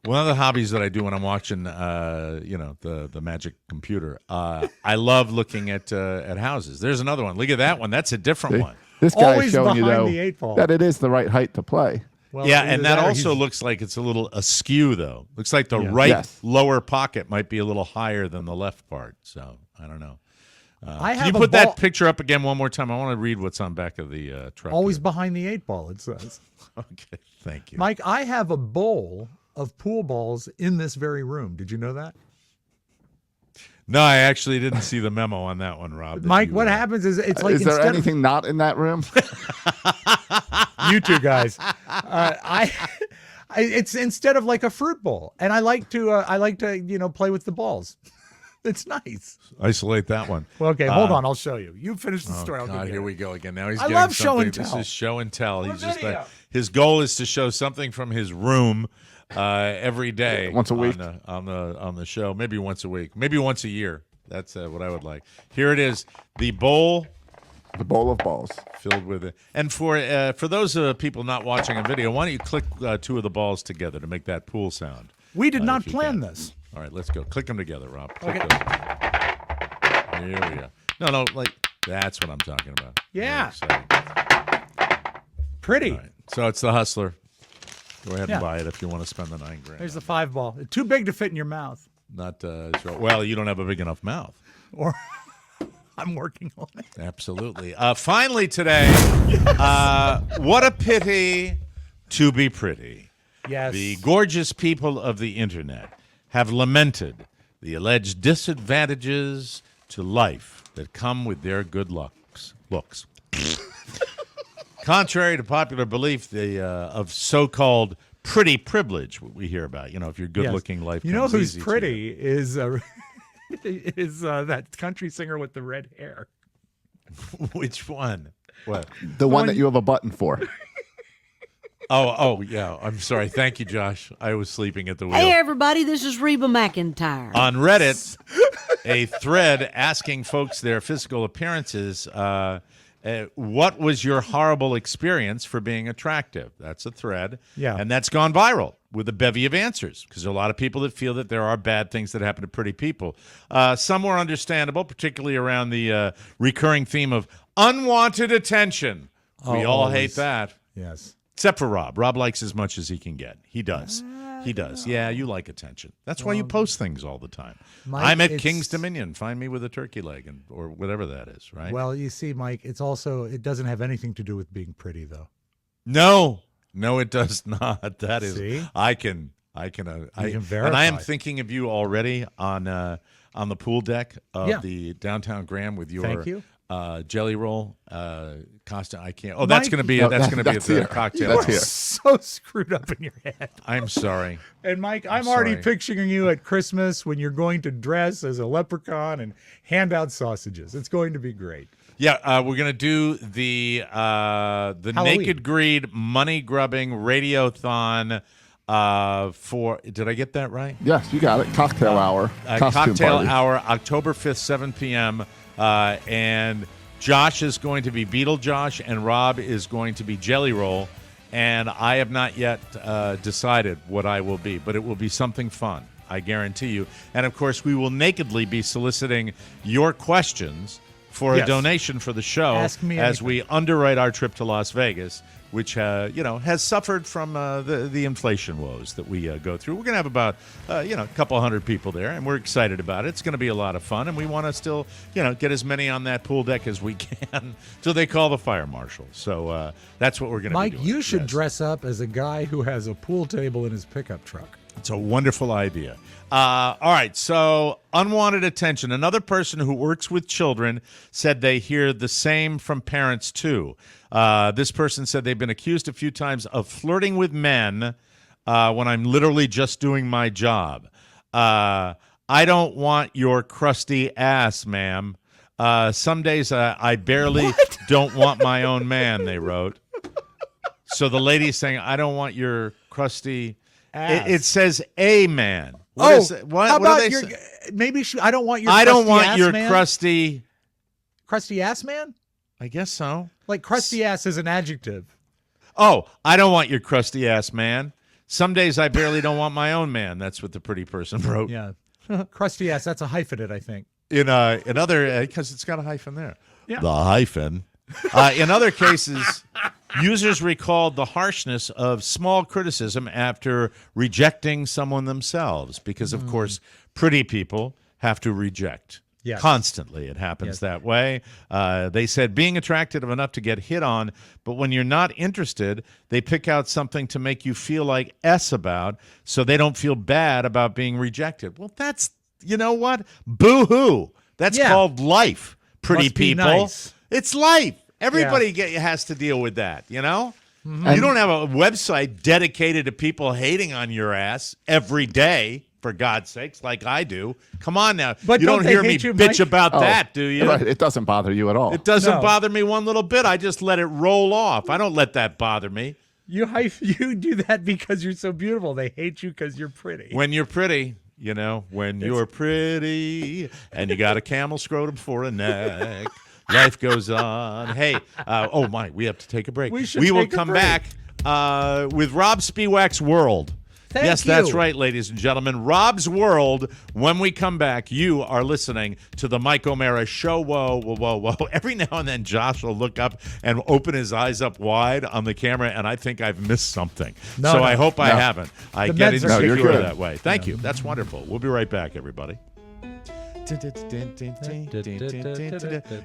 One of the hobbies that I do when I'm watching, the magic computer, I love looking at houses. There's another one. Look at that one. That's a different one. This guy Always is showing you, though, the 8 ball. that it is the right height to play. Well, yeah, and that also looks like it's a little askew, though. Looks like the lower pocket might be a little higher than the left part. So, I don't know. Can you put that picture up again one more time? I want to read what's on back of the truck. Always behind the 8 ball, it says. Okay, thank you. Mike, I have a bowl of pool balls in this very room. Did you know that? No, I actually didn't see the memo on that one, Rob. Mike, what happens is it's like... Is there anything not in that room? You two guys. It's instead of like a fruit bowl, and I like to play with the balls. It's nice. Isolate that one. Well, okay, hold on. I'll show you. You finish the story. Oh, God, here we go again. Now he's I getting love something. show and tell. This is show and tell. He's just his goal is to show something from his room every day, once a week on the show, maybe once a week, maybe once a year. That's what I would like. Here it is, the bowl of balls filled with it. And for those people not watching a video, why don't you click two of the balls together to make that pool sound? We did not plan this. All right, let's go. Click them together, Rob. Okay. Here we go. No, like that's what I'm talking about. Yeah. Pretty. All right. So it's the Hustler. Go ahead and buy it if you want to spend the $9,000. There's the 5 ball. Too big to fit in your mouth. Not short. Well, you don't have a big enough mouth. Or I'm working on it. Absolutely. Finally today, what a pity to be pretty. Yes. The gorgeous people of the internet have lamented the alleged disadvantages to life that come with their good looks. Contrary to popular belief, of so-called pretty privilege, what we hear about. If you're good-looking, life You know comes who's easy pretty is that country singer with the red hair. to you. Which one? What? The one that you have a button for. Oh, yeah. I'm sorry. Thank you, Josh. I was sleeping at the wheel. Hey, everybody, this is Reba McEntire. On Reddit, a thread asking folks their physical appearances, what was your horrible experience for being attractive? That's a thread. Yeah. And that's gone viral with a bevy of answers because there are a lot of people that feel that there are bad things that happen to pretty people. Some were understandable, particularly around the recurring theme of unwanted attention. We all always. hate that. Yes. Except for Robb. Robb likes as much as he can get. He does. He does. Yeah, you like attention. That's why you post things all the time. Mike, I'm at it's- King's Dominion. Find me with a turkey leg or whatever that is, right? Well, you see, Mike, it doesn't have anything to do with being pretty, though. No, it does not. That is. See? I can verify. And I am thinking of you already on the pool deck of the downtown Graham with your Thank you. Jelly roll costume. I can't. Oh, that's going to be at the cocktail. That's hour. here. So screwed up in your head. I'm sorry. And Mike, I'm already sorry. picturing you at Christmas when you're going to dress as a leprechaun and hand out sausages. It's going to be great. Yeah, we're gonna do the Halloween. Naked Greed money grubbing radiothon for. Did I get that right? Yes, you got it. Cocktail hour. Costume Cocktail party. hour, October 5th, 7 p.m. And Josh is going to be Beetle Josh, and Robb is going to be Jelly Roll. And I have not yet decided what I will be, but it will be something fun, I guarantee you. And of course, we will nakedly be soliciting your questions for a Yes. donation for the show Ask me as anything. we underwrite our trip to Las Vegas, which has suffered from the inflation woes that we go through. We're going to have about a couple hundred people there, and we're excited about it. It's going to be a lot of fun, and we want to still get as many on that pool deck as we can till they call the fire marshal. So that's what we're going to Mike, be doing. you should Yes. dress up as a guy who has a pool table in his pickup truck. It's a wonderful idea. All right, so unwanted attention. Another person who works with children said they hear the same from parents, too. This person said they've been accused a few times of flirting with men when I'm literally just doing my job. I don't want your crusty ass, ma'am. Some days I barely don't want my own man, they wrote. So the lady's saying, I don't want your crusty... It says a man. What how about do they your? say? Maybe I don't want your. I don't crusty want ass your man. crusty ass man. I guess so. Like crusty ass is an adjective. Oh, I don't want your crusty ass man. Some days I barely don't want my own man. That's what the pretty person wrote. Yeah, crusty ass. That's a hyphenate, I think. In other, because it's got a hyphen there. Yeah. The hyphen. In other cases, users recalled the harshness of small criticism after rejecting someone themselves because, of course, pretty people have to reject. Yes. Constantly. It happens that way. They said being attractive enough to get hit on, but when you're not interested, they pick out something to make you feel like S about so they don't feel bad about being rejected. Well, that's, you know what? Boo-hoo. That's called life, pretty Must be people. nice. It's life. Everybody has to deal with that, you know? You don't have a website dedicated to people hating on your ass every day, for God's sakes, like I do. Come on now. But you don't don't they hear me hate you, bitch Mike? about that, do you? Right. It doesn't bother you at all. It doesn't No. bother me one little bit. I just let it roll off. I don't let that bother me. You do that because you're so beautiful. They hate you because you're pretty. When you're pretty, when you're pretty and you got a camel scrotum for a neck, life goes on. Hey, we have to take a break. We should will take a come break. back with Robb Spiewak's World. Yes, that's right, ladies and gentlemen. Robb's World. When we come back, you are listening to the Mike O'Mara Show. Whoa, whoa, whoa, whoa. Every now and then, Josh will look up and open his eyes up wide on the camera, and I think I've missed something. I hope I haven't. I get insecure that way. Thank you. That's wonderful. We'll be right back, everybody.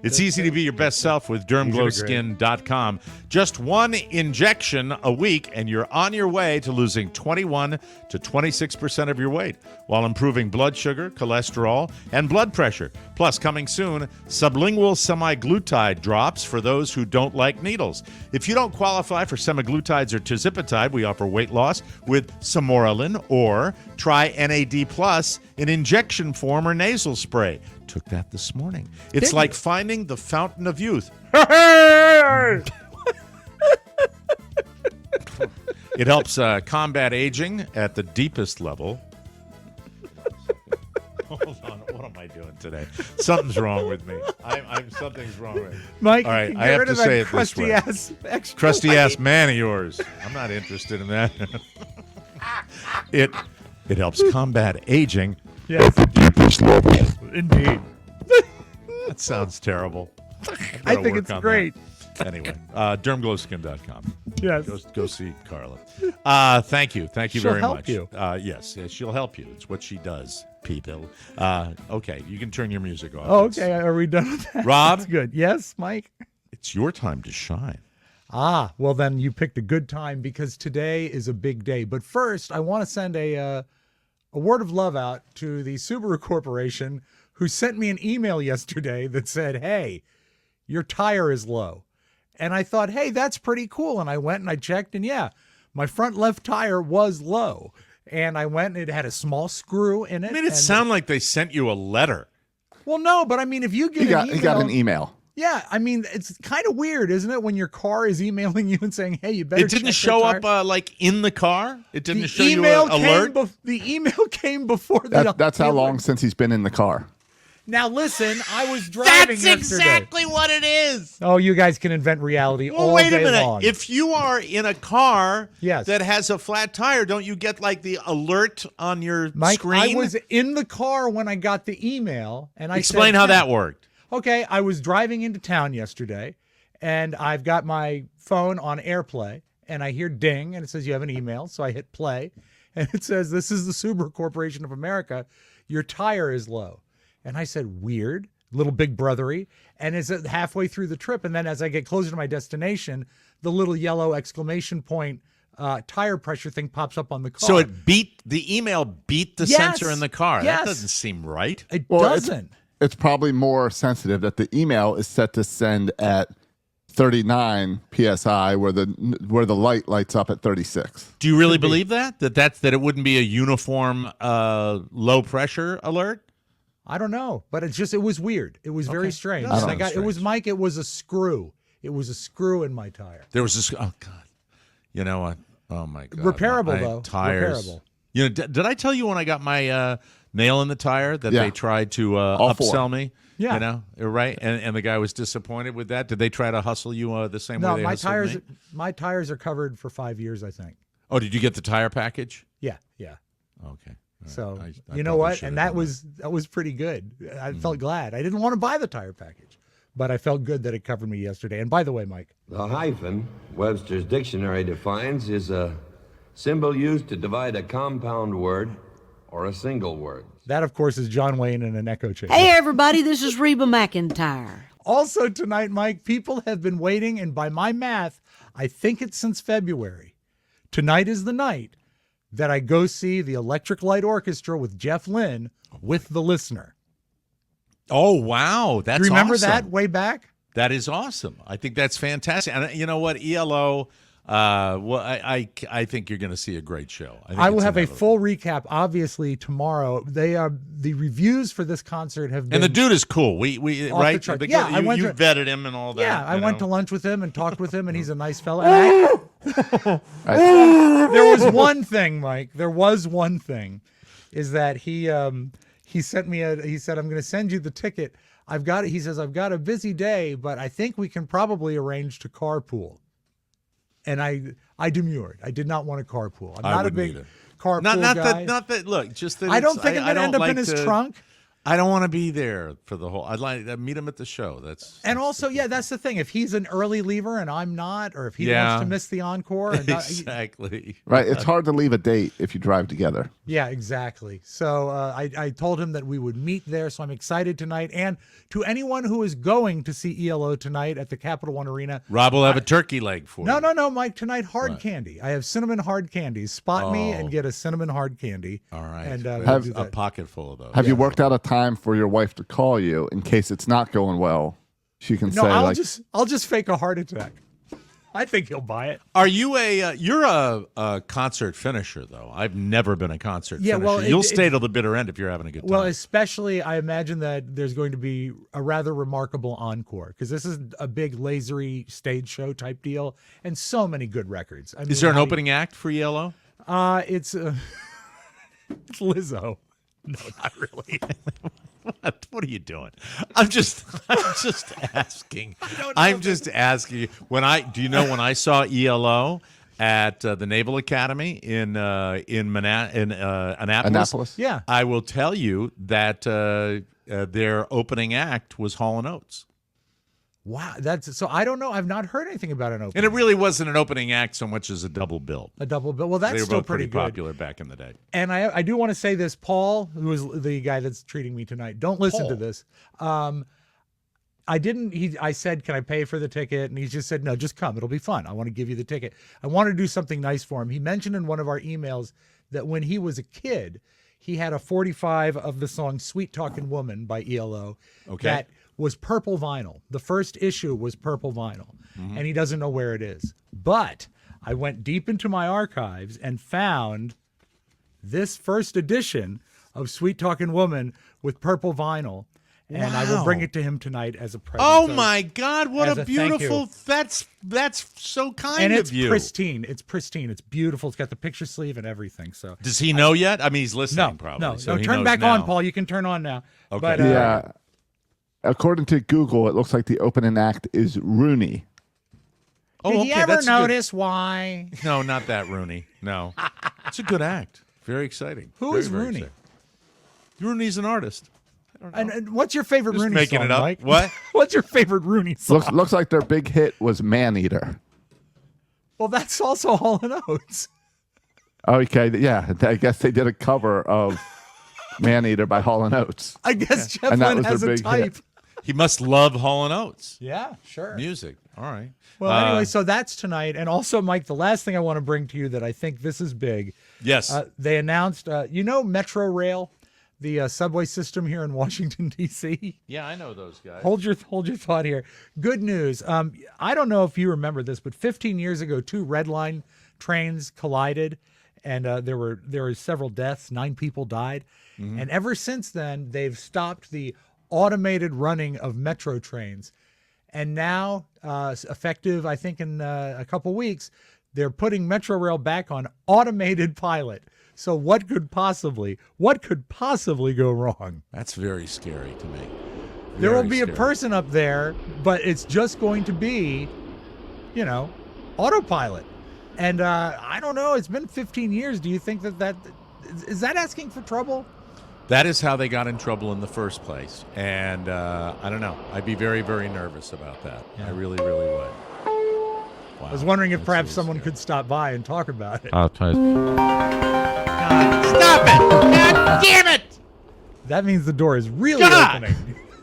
It's easy to be your best self with dermglowskin.com. Just one injection a week, and you're on your way to losing 21 to 26% of your weight while improving blood sugar, cholesterol, and blood pressure. Plus, coming soon, sublingual semaglutide drops for those who don't like needles. If you don't qualify for semaglutides or tirzepatide, we offer weight loss with Samoralin, or try NAD Plus in injection form or nasal spray. Took that this morning. It's like finding the fountain of youth. It helps combat aging at the deepest level. Hold on, what am I doing today? Something's wrong with me. Something's wrong with me. Mike, all right, I have to say it this way. Crusty ass man of yours. I'm not interested in that. It helps combat aging at the deepest level. Indeed. That sounds terrible. I think it's great. Anyway, dermglowskin.com. Yes. Go see Carla. Thank you. Thank you She'll very help much. you. Yes, she'll help you. It's what she does, people. Okay, you can turn your music off. Oh, okay. Are we done with that? Robb? That's good. Yes, Mike? It's your time to shine. Well, then you picked a good time because today is a big day. But first, I want to send a word of love out to the Subaru Corporation, who sent me an email yesterday that said, hey, your tire is low. And I thought, hey, that's pretty cool. And I went and I checked, and yeah, my front left tire was low. And I went, and it had a small screw in it. I mean, it sounded like they sent you a letter. Well, no, but I mean, if you get he got an email. Yeah, I mean, it's kind of weird, isn't it, when your car is emailing you and saying, hey, you better It didn't check show your up tire. like in the car? It didn't show The you email an alert? the email came before the That's how long since he's been in the car. Now, listen, I was driving yesterday. Exactly what it is. Oh, you guys can invent reality all wait a day minute. long. If you are in a car Yes. that has a flat tire, don't you get like the alert on your Mike, screen? I was in the car when I got the email, and I Explain said, how that worked. Okay, I was driving into town yesterday, and I've got my phone on AirPlay, and I hear ding, and it says you have an email. So I hit play, and it says, this is the Subaru Corporation of America. Your tire is low. And I said, weird, little big brothery. And it's halfway through the trip, and then as I get closer to my destination, the little yellow exclamation point tire pressure thing pops up on the car. So the email beat the sensor in the car. Yes. That doesn't seem right. It doesn't. It's probably more sensitive that the email is set to send at 39 psi, where the light lights up at 36. Do you really believe that it wouldn't be a uniform low pressure alert? I don't know, but it was weird. It was very strange. It was Mike. It was a screw. It was a screw in my tire. There was this. Oh God, you know what? Oh my God. Repairable though. Tires. Repairable. You know, did I tell you when I got my nail in the tire that they tried to upsell me? Yeah. You know, right? And the guy was disappointed with that. Did they try to hustle you the same way they hustled me? My tires are covered for 5 years, I think. Oh, did you get the tire package? Yeah. Okay. So I you know what? And that was pretty good. I felt glad. I didn't want to buy the tire package, but I felt good that it covered me yesterday. And by the way, Mike, the hyphen, Webster's dictionary defines, is a symbol used to divide a compound word or a single word. That, of course, is John Wayne in an echo chamber. Hey, everybody, this is Reba McEntire. Also tonight, Mike, people have been waiting, and by my math, I think it's since February. Tonight is the night that I go see the Electric Light Orchestra with Jeff Lynne with the listener. Oh, wow. That's Do you remember awesome. that way back? That is awesome. I think that's fantastic. And you know what? ELO, I think you're going to see a great show. I will have a full recap, obviously, tomorrow. The reviews for this concert have been... And the dude is cool. We right? The chart. Yeah, you vetted him and all that. Yeah, I went to lunch with him and talked with him, and he's a nice fella. There was one thing, Mike. There was one thing, is that he sent me he said, I'm going to send you the ticket. He says, I've got a busy day, but I think we can probably arrange to carpool. And I demurred. I did not want to carpool. I'm not a big carpool not guy. that. Look, just that I don't think I'm going to end up in his trunk. I don't want to be there for the whole. I'd like to meet him at the show. That's also, that's the thing. If he's an early leaver and I'm not, or if he wants to miss the encore, and exactly. Right, it's hard to leave a date if you drive together. Yeah, exactly. So I told him that we would meet there, so I'm excited tonight. And to anyone who is going to see ELO tonight at the Capital One Arena, Rob will have a turkey leg for you. No, Mike. Tonight, hard candy. I have cinnamon hard candies. Spot me and get a cinnamon hard candy. All right, and have a pocket full of those. Have you worked out a time for your wife to call you in case it's not going well? She can say, I'll just fake a heart attack. I think he'll buy it. Are you you're a concert finisher, though? I've never been a concert finisher. Well, you'll stay till the bitter end if you're having a good time. Well, especially, I imagine that there's going to be a rather remarkable encore, because this is a big lasery stage show type deal, and so many good records. I mean, is there an opening act for ELO? It's Lizzo. No, not really. What are you doing? I'm just asking. I'm just asking you. When I saw ELO at the Naval Academy in Annapolis, yeah, I will tell you that their opening act was Hall & Oates. Wow, so I don't know. I've not heard anything about an opening. And it really wasn't an opening act so much as a double bill. A double bill. Well, that's they were still both pretty good. popular back in the day. And I do want to say this, Paul, who is the guy that's treating me tonight. Don't listen to this. I said, can I pay for the ticket? And he just said, no, just come. It'll be fun. I want to give you the ticket. I want to do something nice for him. He mentioned in one of our emails that when he was a kid, he had a 45 of the song Sweet Talkin' Woman by ELO. Okay. That was purple vinyl. The first issue was purple vinyl, and he doesn't know where it is. But I went deep into my archives and found this first edition of Sweet Talkin' Woman with purple vinyl, and I will bring it to him tonight as a present. Oh my God! What a beautiful! That's so kind and of it's you. Pristine. It's pristine. It's beautiful. It's got the picture sleeve and everything. So does he know yet? I mean, he's listening probably. No, so he turn knows back now. on, Paul. You can turn on now. Okay. But, yeah. According to Google, it looks like the opening act is Rooney. Did he ever notice why? No, not that Rooney. No. It's a good act. Very exciting. Who is Rooney? Exciting. Rooney's an artist. And what's your favorite Just Rooney making song, it up. Mike? What? What's your favorite Rooney song? Looks like their big hit was Man Eater. Well, that's also Hall & Oates. Okay, yeah. I guess they did a cover of Man Eater by Hall & Oates. I guess Jeff And that Lynne was has their a big type. hit. He must love Hall & Oates. Yeah, sure. Music. All right. Well, anyway, so that's tonight. And also, Mike, the last thing I want to bring to you that I think this is big. Yes. They announced, Metro Rail, the subway system here in Washington, D.C.? Yeah, I know those guys. Hold your thought here. Good news. I don't know if you remember this, but 15 years ago, 2 Red Line trains collided, and there were several deaths. 9 people died. Mm-hmm. And ever since then, they've stopped the automated running of metro trains. And now, effective, I think, in a couple weeks, they're putting Metro Rail back on automated pilot. So what could possibly go wrong? That's very scary to me. There will be a person up there, but it's just going to be, autopilot. And I don't know. It's been 15 years. Do you think that is that asking for trouble? That is how they got in trouble in the first place. And I don't know. I'd be very, very nervous about that. Yeah. I really, really would. Wow. I was wondering if perhaps someone could stop by and talk about it. I'll try. Stop it! God damn it! That means the door is really opening.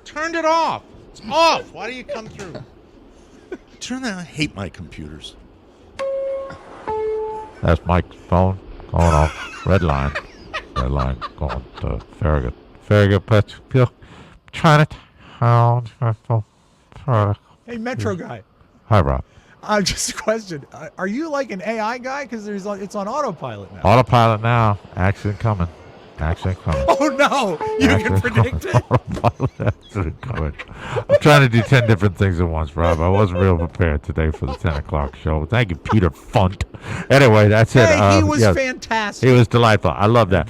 Turned it off. It's off. Why do you come through? Turn that. I hate my computers. That's Mike's phone going off. Red line. Red line going to Farragut. Farragut, but Chinatown. Hey, Metro guy. Hi, Rob. Just a question. Are you like an AI guy? Because it's on autopilot now. Autopilot now. Accident coming. Accident coming. Oh, no. You can predict it? Autopilot accident coming. I'm trying to do 10 different things at once, Rob. I wasn't real prepared today for the 10 o'clock show. Thank you, Peter Funt. Anyway, that's it. Hey, he was fantastic. He was delightful. I love that.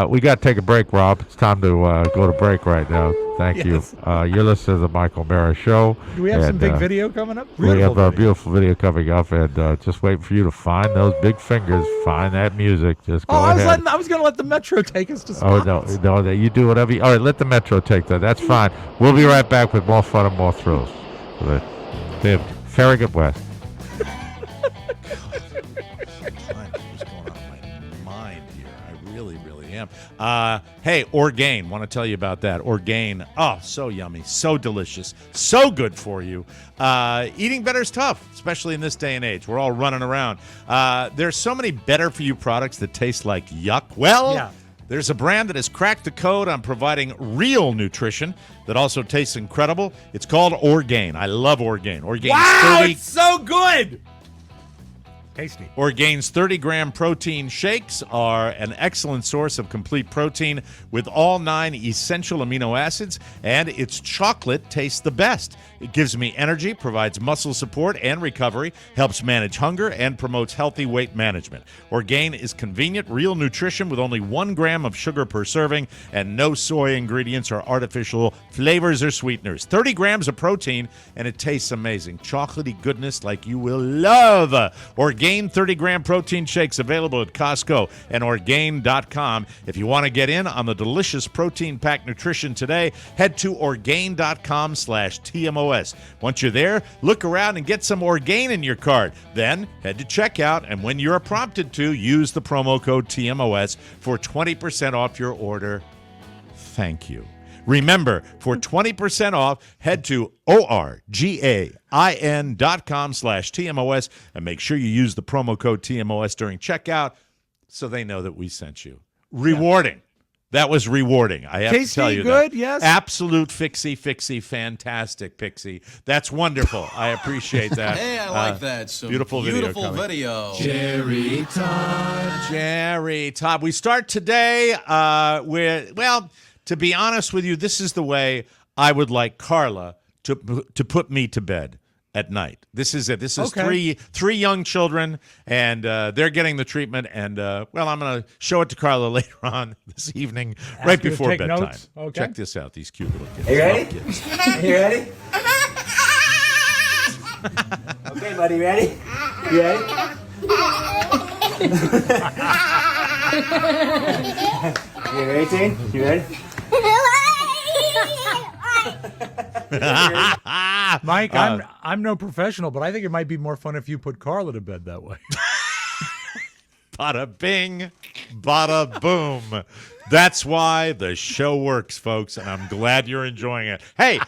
We got to take a break, Rob. It's time to go to break right now. Thank you. You're listening to the Mike O'Mara Show. Do we have some big video coming up? We have a beautiful video coming up, and just waiting for you to find those big fingers, find that music. Just go ahead. I was going to let the Metro take us to spots. No, you do whatever you... All right, let the Metro take that. That's fine. We'll be right back with more fun and more thrills. Farragut West. Hey, Orgain, want to tell you about that. Orgain, so yummy, so delicious, so good for you. Eating better is tough, especially in this day and age. We're all running around. There's so many better-for-you products that taste like yuck. Well, there's a brand that has cracked the code on providing real nutrition that also tastes incredible. It's called Orgain. I love Orgain. Wow, it's so good! Tasty. Orgain's 30-gram protein shakes are an excellent source of complete protein with all 9 essential amino acids, and its chocolate tastes the best. It gives me energy, provides muscle support and recovery, helps manage hunger, and promotes healthy weight management. Orgain is convenient, real nutrition with only 1 gram of sugar per serving and no soy ingredients or artificial flavors or sweeteners. 30 grams of protein, and it tastes amazing. Chocolatey goodness like you will love. Orgain 30-gram protein shakes available at Costco and Orgain.com. If you want to get in on the delicious protein-packed nutrition today, head to Orgain.com/TMOS. Once you're there, look around and get some Orgain in your cart. Then head to checkout, and when you're prompted to, use the promo code TMOS for 20% off your order. Thank you. Remember, for 20% off, head to ORGAIN.com/TMOS and make sure you use the promo code TMOS during checkout so they know that we sent you. Rewarding. Yeah. That was rewarding. I have to tell you good, that. Yes. Absolute fixie, fantastic pixie. That's wonderful. I appreciate that. Hey, I like that. So beautiful video. Jerry Todd. We start today with, to be honest with you, this is the way I would like Carla to put me to bed at night. This is it. This is three young children, and they're getting the treatment. And I'm going to show it to Carla later on this evening, right before bedtime. Okay. Check this out. These cute little kids. You ready? You ready? Okay, buddy. Ready? You ready? You ready, Teen? You ready? Mike, I'm no professional, but I think it might be more fun if you put Carla to bed that way. Bada bing, bada boom. That's why the show works, folks, and I'm glad you're enjoying it. Hey,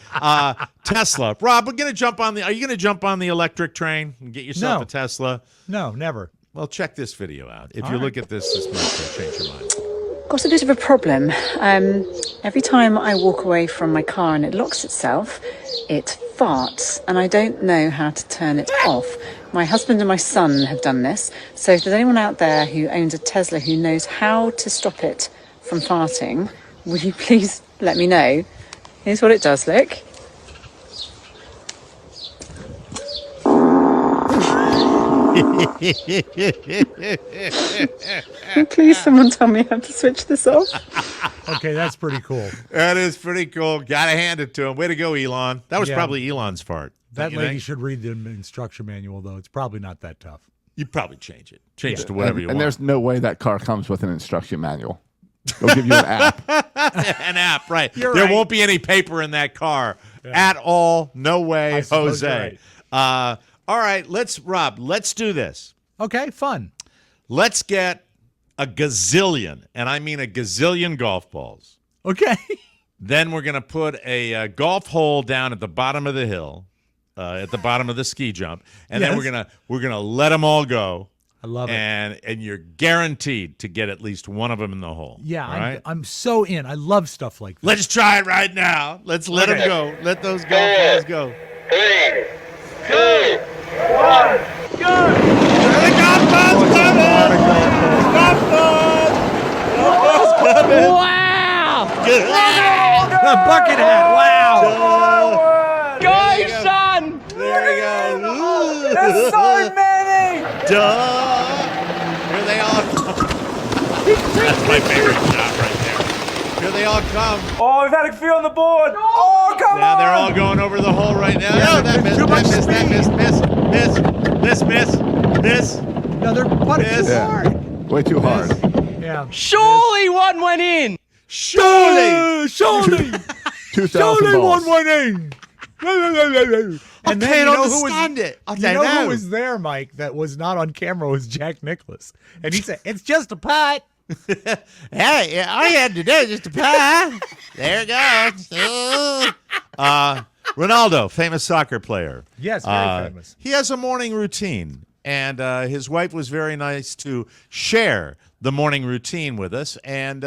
Tesla. Rob, are you going to jump on the electric train and get yourself a Tesla? No, never. Well, check this video out. If you look at this might change your mind. Got a bit of a problem. Every time I walk away from my car and it locks itself, it farts, and I don't know how to turn it off. My husband and my son have done this, so if there's anyone out there who owns a Tesla who knows how to stop it from farting, will you please let me know? Here's what it does look. Please, someone tell me how to switch this off. Okay, that's pretty cool. That is pretty cool. Gotta hand it to him. Way to go, Elon. That was probably Elon's fart. That lady should read the instruction manual, though. It's probably not that tough. You'd probably change it. Change it to whatever you want. And there's no way that car comes with an instruction manual. They'll give you an app. An app, right. There won't be any paper in that car at all. No way, Jose. All right, Rob, let's do this. Okay, fun. Let's get a gazillion, and I mean a gazillion golf balls. Okay. Then we're going to put a golf hole down at the bottom of the hill, at the bottom of the ski jump, and then we're gonna let them all go. I love it. And you're guaranteed to get at least one of them in the hole. Yeah, right? I'm so in. I love stuff like that. Let's try it right now. Let's let them go. Let those golf balls go. 3, 2, 1, go! The golf ball's coming! Golf balls! Golf balls coming! Wow! The bucket hat! Wow! Go, son! There we go. There's so many! Duh! Here they all come. That's my favorite shot right there. Here they all come. Oh, we've had a few on the board. Oh, come Now on. they're all going over the hole right now. Yeah, No, that there's miss, too much that miss. No, they're putting too Yeah. hard. Way too hard. Yeah. Surely one went in. Surely. 2,000 balls. went in. And then you know who was, it. you know who was there, Mike, that was not on camera was Jack Nicklaus. And he said, it's just a putt. Hey, all you had to do is just a pie. There it goes. Ronaldo, famous soccer player. Yes, very famous. He has a morning routine, and his wife was very nice to share the morning routine with us. And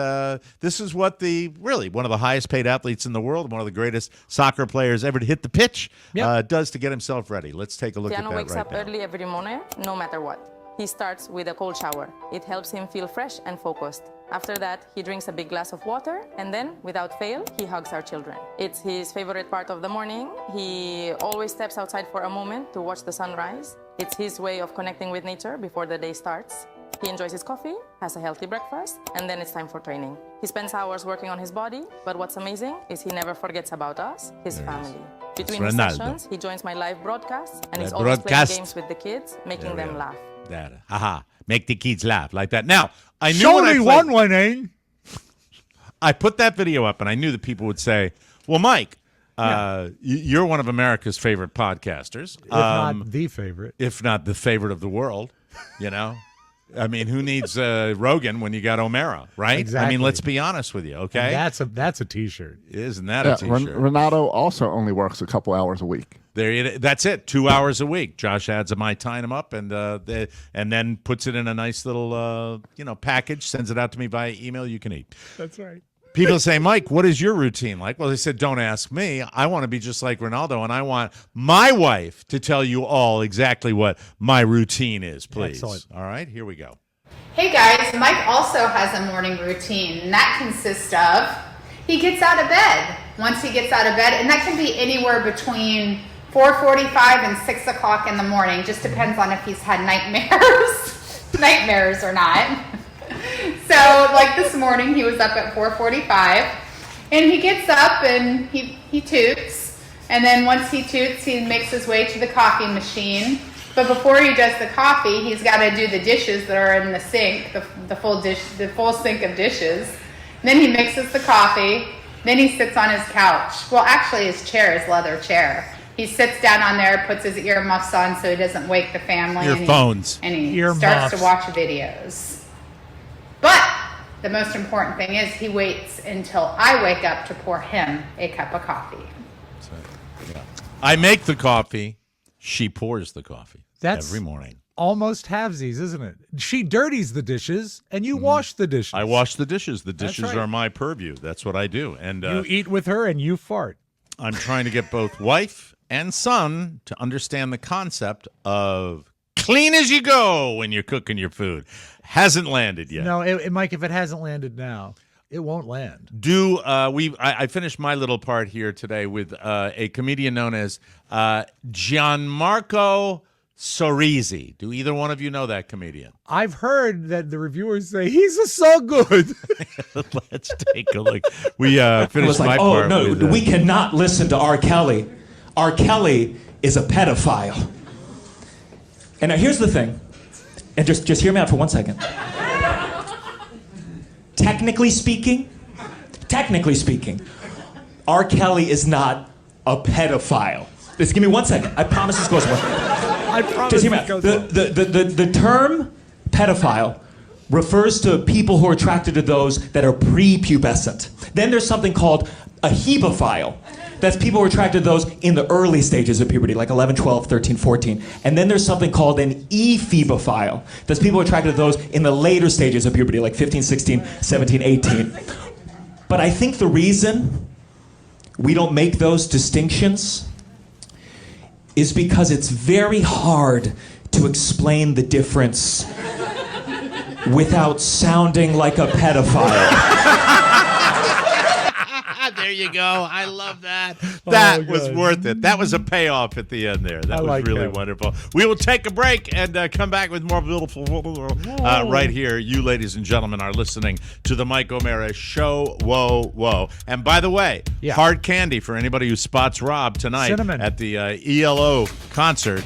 this is what one of the highest paid athletes in the world, one of the greatest soccer players ever to hit the pitch, does to get himself ready. Let's take a look at that wakes right up now. early every morning, no matter what. He starts with a cold shower. It helps him feel fresh and focused. After that, he drinks a big glass of water, and then, without fail, he hugs our children. It's his favorite part of the morning. He always steps outside for a moment to watch the sunrise. It's his way of connecting with nature before the day starts. He enjoys his coffee, has a healthy breakfast, and then it's time for training. He spends hours working on his body, but what's amazing is he never forgets about us, his family. Between his sessions, he joins my live broadcasts, and he's always playing games with the kids, making them laugh. That, make the kids laugh like that. Now, I knew Surely one went in. I put that video up, and I knew that people would say, well, Mike, you're one of America's favorite podcasters. If not the favorite. If not the favorite of the world, you know. I mean, who needs Rogan when you got O'Mara, right? Exactly. I mean, let's be honest with you, okay? And that's a T-shirt. Isn't that a T-shirt? Renato also only works a couple hours a week. That's it. 2 hours a week. Josh adds my time up and then puts it in a nice little package, sends it out to me via email. You can eat. That's right. People say, Mike, what is your routine like? Well, they said, don't ask me. I want to be just like Ronaldo, and I want my wife to tell you all exactly what my routine is, please. Excellent. All right, here we go. Hey guys, Mike also has a morning routine, and that consists of he gets out of bed. Once he gets out of bed, and that can be anywhere between 4:45 and 6 o'clock in the morning. Just depends on if he's had nightmares or not. So, like this morning, he was up at 4:45, and he gets up and he toots, and then once he toots, he makes his way to the coffee machine. But before he does the coffee, he's got to do the dishes that are in the sink, the full sink of dishes. And then he mixes the coffee. Then he sits on his couch. Well, actually, his chair is leather chair. He sits down on there, puts his earmuffs on so he doesn't wake the family. Earphones. And he starts to watch videos. But the most important thing is he waits until I wake up to pour him a cup of coffee. I make the coffee. She pours the coffee. That's every morning. Almost halvesies, isn't it? She dirties the dishes, and you wash the dishes. I wash the dishes. The That's dishes right. are my purview. That's what I do. And You eat with her, and you fart. I'm trying to get both wife and son to understand the concept of clean as you go when you're cooking your food. Hasn't landed yet. No, Mike, if it hasn't landed now, it won't land. I finished my little part here today with a comedian known as Gianmarco Sorrisi. Do either one of you know that comedian? I've heard that the reviewers say he's so good. Let's take a look. We finished my oh, part. no, with, we cannot listen to R. Kelly. R. Kelly is a pedophile. And now here's the thing, and just hear me out for 1 second. Technically speaking, R. Kelly is not a pedophile. Just give me 1 second. I promise this goes well. I promise Just hear me out. The term pedophile refers to people who are attracted to those that are prepubescent. Then there's something called a hebophile. That's people who are attracted to those in the early stages of puberty, like 11, 12, 13, 14. And then there's something called an ephebophile. That's people who are attracted to those in the later stages of puberty, like 15, 16, 17, 18. But I think the reason we don't make those distinctions is because it's very hard to explain the difference without sounding like a pedophile. There you go. I love that. That was worth it. That was a payoff at the end there. That was really wonderful. We will take a break and come back with more beautiful right here. You, ladies and gentlemen, are listening to the Mike O'Mara Show. Whoa, whoa. And by the way, hard candy for anybody who spots Robb tonight at the ELO concert.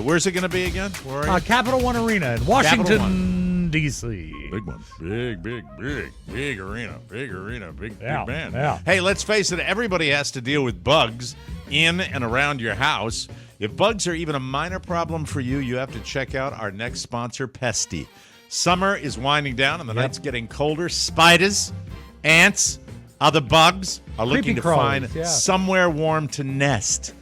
Where's it going to be again? Capital One Arena in Washington, D.C. Big one. Big arena. Big band. Yeah. Hey, let's face it. Everybody has to deal with bugs in and around your house. If bugs are even a minor problem for you, you have to check out our next sponsor, Pesty. Summer is winding down and the night's getting colder. Spiders, ants, other bugs are looking to find somewhere warm to nest.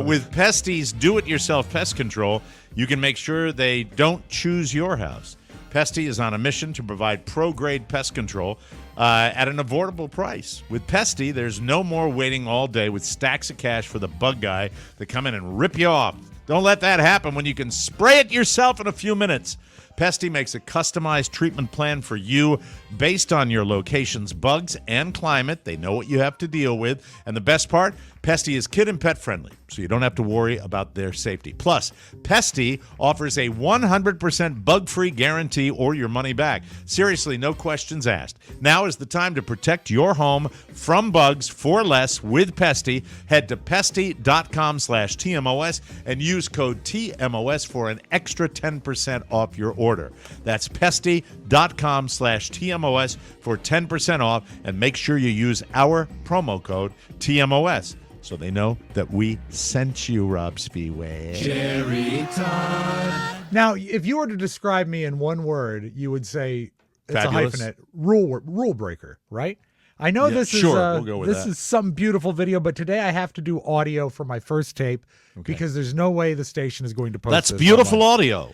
With Pesty's do-it-yourself pest control, you can make sure they don't choose your house. Pesty is on a mission to provide pro-grade pest control at an affordable price. With Pesty, there's no more waiting all day with stacks of cash for the bug guy to come in and rip you off. Don't let that happen when you can spray it yourself in a few minutes. Pesty makes a customized treatment plan for you based on your location's bugs and climate. They know what you have to deal with. And the best part, Pesty is kid and pet friendly, so you don't have to worry about their safety. Plus, Pesty offers a 100% bug-free guarantee or your money back. Seriously, no questions asked. Now is the time to protect your home from bugs for less with Pesty. Head to pesty.com/TMOS and use code TMOS for an extra 10% off your order. That's pesty.com/TMOS for 10% off, and make sure you use our promo code TMOS. So they know that we sent you, Robb Spieway. Cherry time. Now, if you were to describe me in one word, you would say it's Fabulous. a hyphenate. Rule breaker, right? I know this we'll go with this that. is some beautiful video, but today I have to do audio for my first tape because there's no way the station is going to post That's this beautiful online.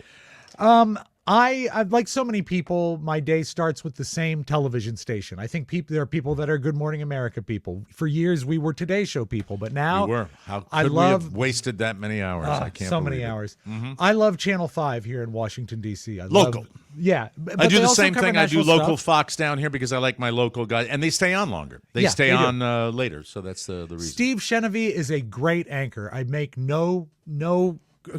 audio. I've like so many people, my day starts with the same television station. I think there are people that are Good Morning America people. For years, we were Today Show people, but now We were. How could we have wasted that many hours? I can't so believe many it. hours. Mm-hmm. I love Channel 5 here in Washington, D.C. Local. But I do they the also same cover thing. I do national local stuff. Fox down here because I like my local guys, and they stay on longer. They stay they do. on later, so that's the reason. Steve Chenevy is a great anchor. I make no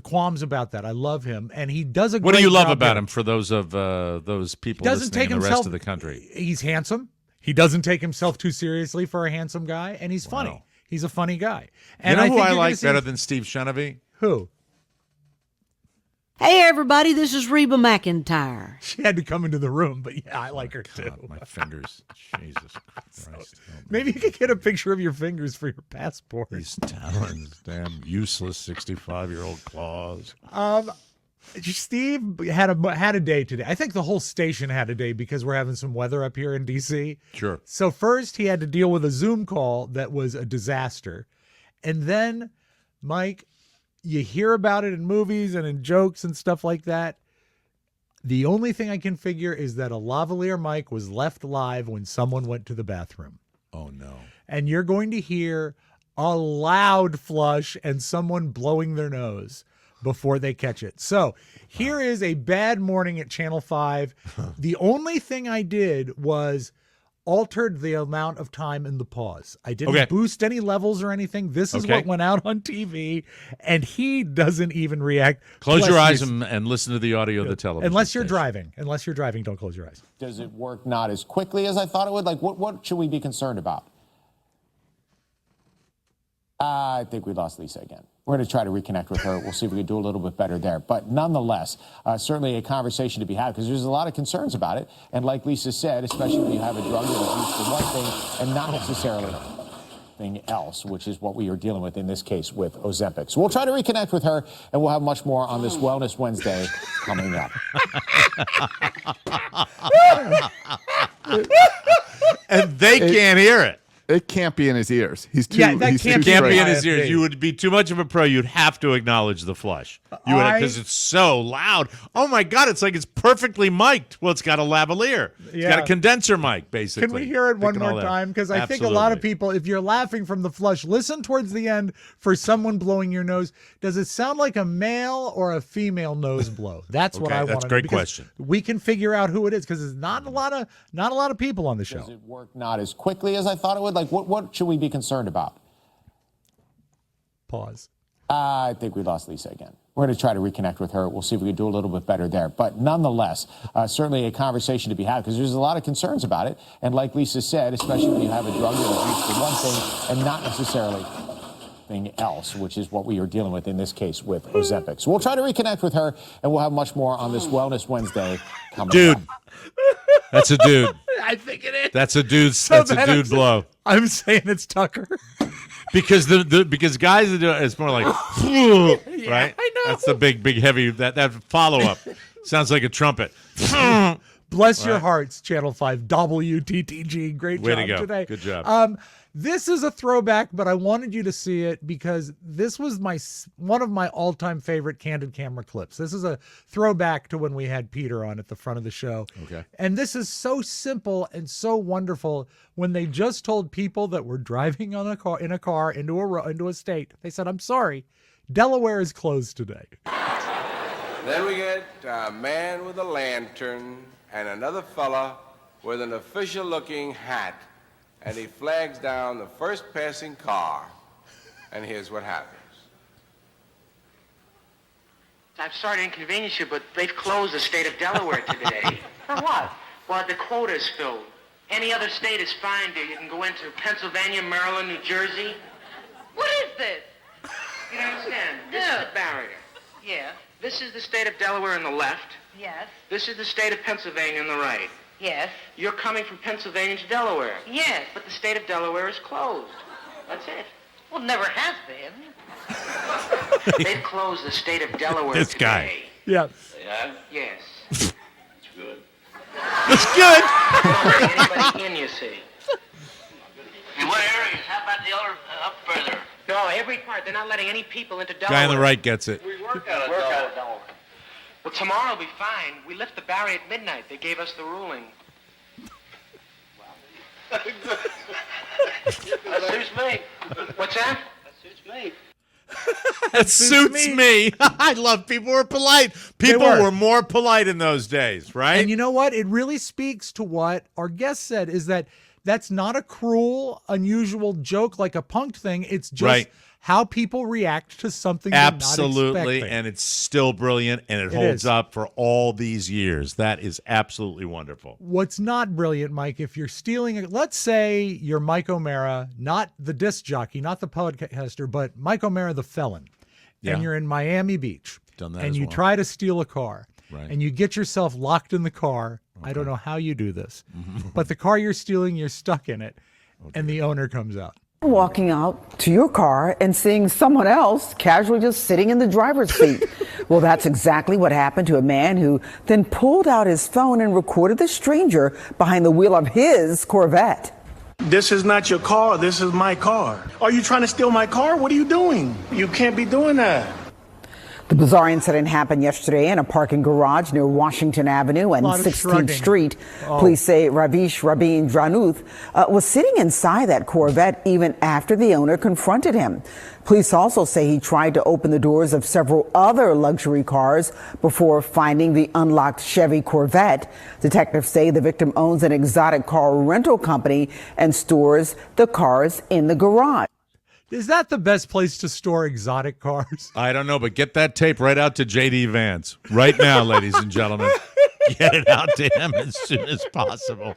qualms about that. I love him, and he does a great job. What do you love there. about him for those people listening in the rest of the country? He's handsome. He doesn't take himself too seriously for a handsome guy, and he's funny. He's a funny guy. And you know I who think I you're gonna like see- better than Steve Chenevy? Who? Hey, everybody, this is Reba McEntire. She had to come into the room, but yeah, I like her too. My fingers. Jesus Christ. Maybe you could get a picture of your fingers for your passport. These talons, damn useless 65-year-old claws. Steve had a day today. I think the whole station had a day because we're having some weather up here in D.C. Sure. So first he had to deal with a Zoom call that was a disaster. And then, Mike, you hear about it in movies and in jokes and stuff like that. The only thing I can figure is that a lavalier mic was left live when someone went to the bathroom. Oh, no. And you're going to hear a loud flush and someone blowing their nose before they catch it. So here is a bad morning at Channel 5. The only thing I did was altered the amount of time in the pause. I didn't boost any levels or anything. This is what went out on TV, and he doesn't even react. Close your eyes and listen to the audio of the television. Unless you're driving. Unless you're driving, don't close your eyes. Does it work not as quickly as I thought it would? Like, what should we be concerned about? I think we lost Lisa again. We're going to try to reconnect with her. We'll see if we can do a little bit better there. But nonetheless, certainly a conversation to be had because there's a lot of concerns about it. And like Lisa said, especially when you have a drug that is used for one thing and not necessarily anything else, which is what we are dealing with in this case with Ozempic. So we'll try to reconnect with her, and we'll have much more on this Wellness Wednesday coming up. And they can't hear it. It can't be in his ears. He's too. Yeah, that he's can't too Can't be straight. in his ears. IFB. You would be too much of a pro. You'd have to acknowledge the flush. You would, because it's so loud. Oh my God! It's like it's perfectly mic'd. Well, it's got a lavalier. It's got a condenser mic, basically. Can we hear it one Picking all more that. time? Because I think a lot of Absolutely. people, if you're laughing from the flush, listen towards the end for someone blowing your nose. Does it sound like a male or a female nose blow? That's what Okay, I want that's to a know. great because question. We can figure out who it is because there's not a lot of people on the show. Does it work not as quickly as I thought it would? Like, what should we be concerned about? Pause. I think we lost Lisa again. We're going to try to reconnect with her. We'll see if we can do a little bit better there. But nonetheless, certainly a conversation to be had because there's a lot of concerns about it. And like Lisa said, especially when you have a drug that is used for one thing and not necessarily something else, which is what we are dealing with in this case with Ozempic. So we'll try to reconnect with her, and we'll have much more on this Wellness Wednesday coming up. That's a dude. I think it is. That's a dude. So That's a bad, dude blow. I'm saying it's Tucker. Because because guys that do it, it's more like right. I know. That's the big heavy that follow up sounds like a trumpet. Bless your hearts, Channel 5, WTTG. Great Way job to go. today. Good job. This is a throwback, but I wanted you to see it because this was one of my all-time favorite Candid Camera clips. This is a throwback to when we had Peter on at the front of the show. Okay. And this is so simple and so wonderful when they just told people that were driving in a car into a state. They said, "I'm sorry, Delaware is closed today." Then we get a man with a lantern and another fella with an official-looking hat, and he flags down the first passing car, and here's what happens. I'm sorry to inconvenience you, but they've closed the state of Delaware today. For what? Well, the quota's filled. Any other state is fine, dear. You can go into Pennsylvania, Maryland, New Jersey. What is this? You don't understand? This No. is the barrier. Yeah. This is the state of Delaware on the left. Yes. This is the state of Pennsylvania on the right. Yes. You're coming from Pennsylvania to Delaware. Yes. But the state of Delaware is closed. That's it. Well, never has been. They've closed the state of Delaware This today. guy. Yeah. Yeah? Yes. It's good. It's good. Don't let anybody in, you see. In what areas? How about the other up further? No, every part. They're not letting any people into Delaware. Guy on the right gets it. We work out of Delaware. Well, tomorrow will be fine. We lift the barrier at midnight. They gave us the ruling. That suits me. What's that? That suits me. That suits me. I love people who are polite. People were more polite in those days, right? And you know what? It really speaks to what our guest said, is that that's not a cruel, unusual joke like a punked thing. It's just how people react to something they're not absolutely, expecting. and it's still brilliant, and it holds up for all these years. That is absolutely wonderful. What's not brilliant, Mike, if you're stealing, let's say you're Mike O'Mara, not the disc jockey, not the podcaster, but Mike O'Mara, the felon, and you're in Miami Beach, Done that and as you well. try to steal a car, Right. and you get yourself locked in the car. I don't know how you do this, but the car you're stealing, you're stuck in it, and the owner comes out. Walking out to your car and seeing someone else casually just sitting in the driver's seat. Well, that's exactly what happened to a man who then pulled out his phone and recorded the stranger behind the wheel of his Corvette. This is not your car. This is my car. Are you trying to steal my car? What are you doing? You can't be doing that. The bizarre incident happened yesterday in a parking garage near Washington Avenue and 16th Street. Police say Ravish Rabin Dranuth was sitting inside that Corvette even after the owner confronted him. Police also say he tried to open the doors of several other luxury cars before finding the unlocked Chevy Corvette. Detectives say the victim owns an exotic car rental company and stores the cars in the garage. Is that the best place to store exotic cars? I don't know, but get that tape right out to J.D. Vance right now, ladies and gentlemen. Get it out to him as soon as possible.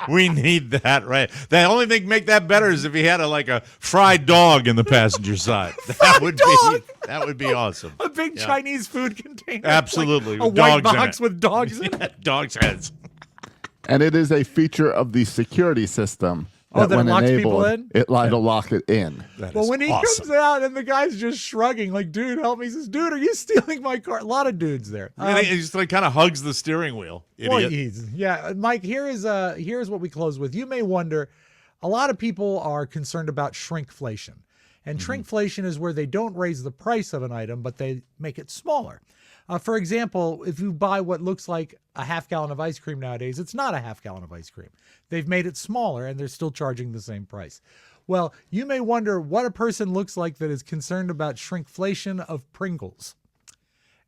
We need that, right? The only thing make that better is if he had a fried dog in the passenger side. That would be awesome. A big Chinese food container. Absolutely. Like a with white dogs in box it. with dogs in it. Dogs' heads. And it is a feature of the security system that that when locks people enabled, in? it'll lock it in. Well, when he comes out and the guy's just shrugging, like, dude, help me. He says, dude, are you stealing my car? A lot of dudes there. He just kind of hugs the steering wheel. Well, Idiot. Mike, here's what we close with. You may wonder, a lot of people are concerned about shrinkflation. And shrinkflation is where they don't raise the price of an item, but they make it smaller. For example, if you buy what looks like a half gallon of ice cream nowadays, it's not a half gallon of ice cream. They've made it smaller and they're still charging the same price. Well, you may wonder what a person looks like that is concerned about shrinkflation of Pringles.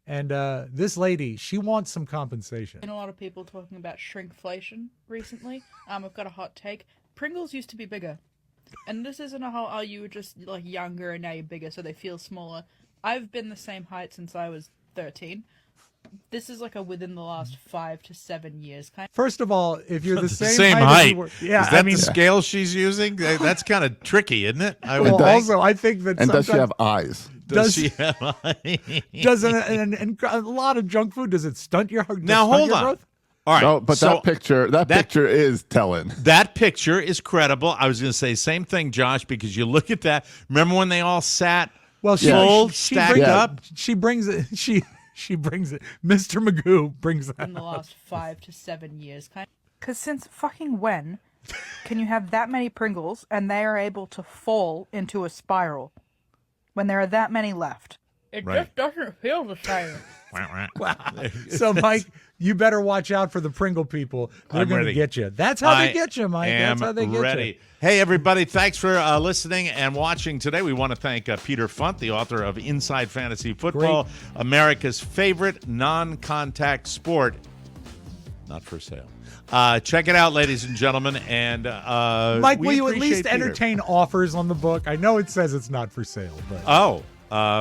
And this lady, she wants some compensation. And a lot of people talking about shrinkflation recently. I've got a hot take. Pringles used to be bigger. And this isn't a whole, you were just like younger and now you're bigger, so they feel smaller. I've been the same height since I was 13. This is like a within the last 5 to 7 years kind. First of all, if you're the same height, height. as you were, yeah, Is that I mean, the scale she's using? That's kind of tricky, isn't it? I well, would think. also, I think that And does she sometimes- have eyes? Does she have eyes? Does and a lot of junk food, does it stunt your Now, hold on. growth? All right. No, but so that picture is telling. That picture is credible. I was going to say same thing, Josh, because you look at that. Remember when they all sat Well, full, stacked brings, up? She brings it. She brings it. Mr. Magoo brings that in the up. last 5 to 7 years kind. Because since fucking when can you have that many Pringles and they are able to fall into a spiral when there are that many left? It just doesn't feel the same. Wow. So, Mike, you better watch out for the Pringle people. They're I'm going to ready. get you. That's how they get you, Mike. That's how they get ready. you. Hey, everybody. Thanks for listening and watching today. We want to thank Peter Funt, the author of Inside Fantasy Football, America's favorite non-contact sport. Not for sale. Check it out, ladies and gentlemen. And Mike, we will you at appreciate least Peter. entertain offers on the book? I know it says it's not for sale, but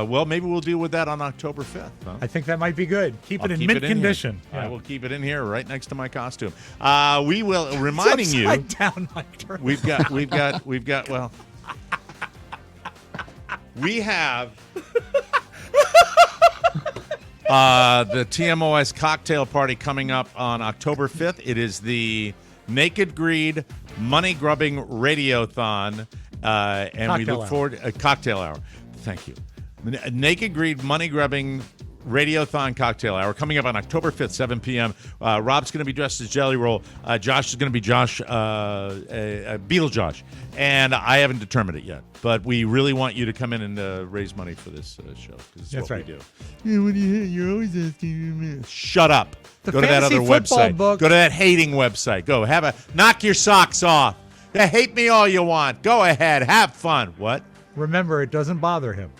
well, maybe we'll deal with that on October 5th. Huh? I think that might be good. Keep it in Keep mint it condition. Here. Yeah. I will keep it in here right next to my costume. We will reminding It's you. upside down, Mike. We've got. Well, we have the TMOS cocktail party coming up on October 5th. It is the Naked Greed Money Grubbing Radiothon, and we look forward to a cocktail hour. Thank you. Naked Greed Money Grubbing Radiothon Cocktail Hour coming up on October 5th, 7 p.m. Rob's going to be dressed as Jelly Roll. Josh is going to be Beetle Josh. And I haven't determined it yet. But we really want you to come in and raise money for this show. Because That's what right. we do. Yeah, what do you? You're always asking me. Shut up. The Go to that Fantasy other Football website. book- Go to that hating website. Go. Knock your socks off. Yeah, hate me all you want. Go ahead. Have fun. What? Remember, it doesn't bother him.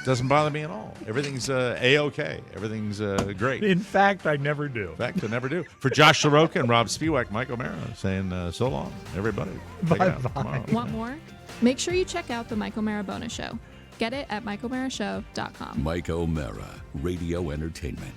Doesn't bother me at all. Everything's A-OK. Everything's great. In fact, I never do. In fact, I never do. For Josh Soroka and Rob Spiewak, Mike O'Mara saying so long, everybody. Check it out tomorrow. Want more? Make sure you check out the Mike O'Mara Bonus Show. Get it at MikeO'MaraShow.com. Mike O'Mara, Radio Entertainment.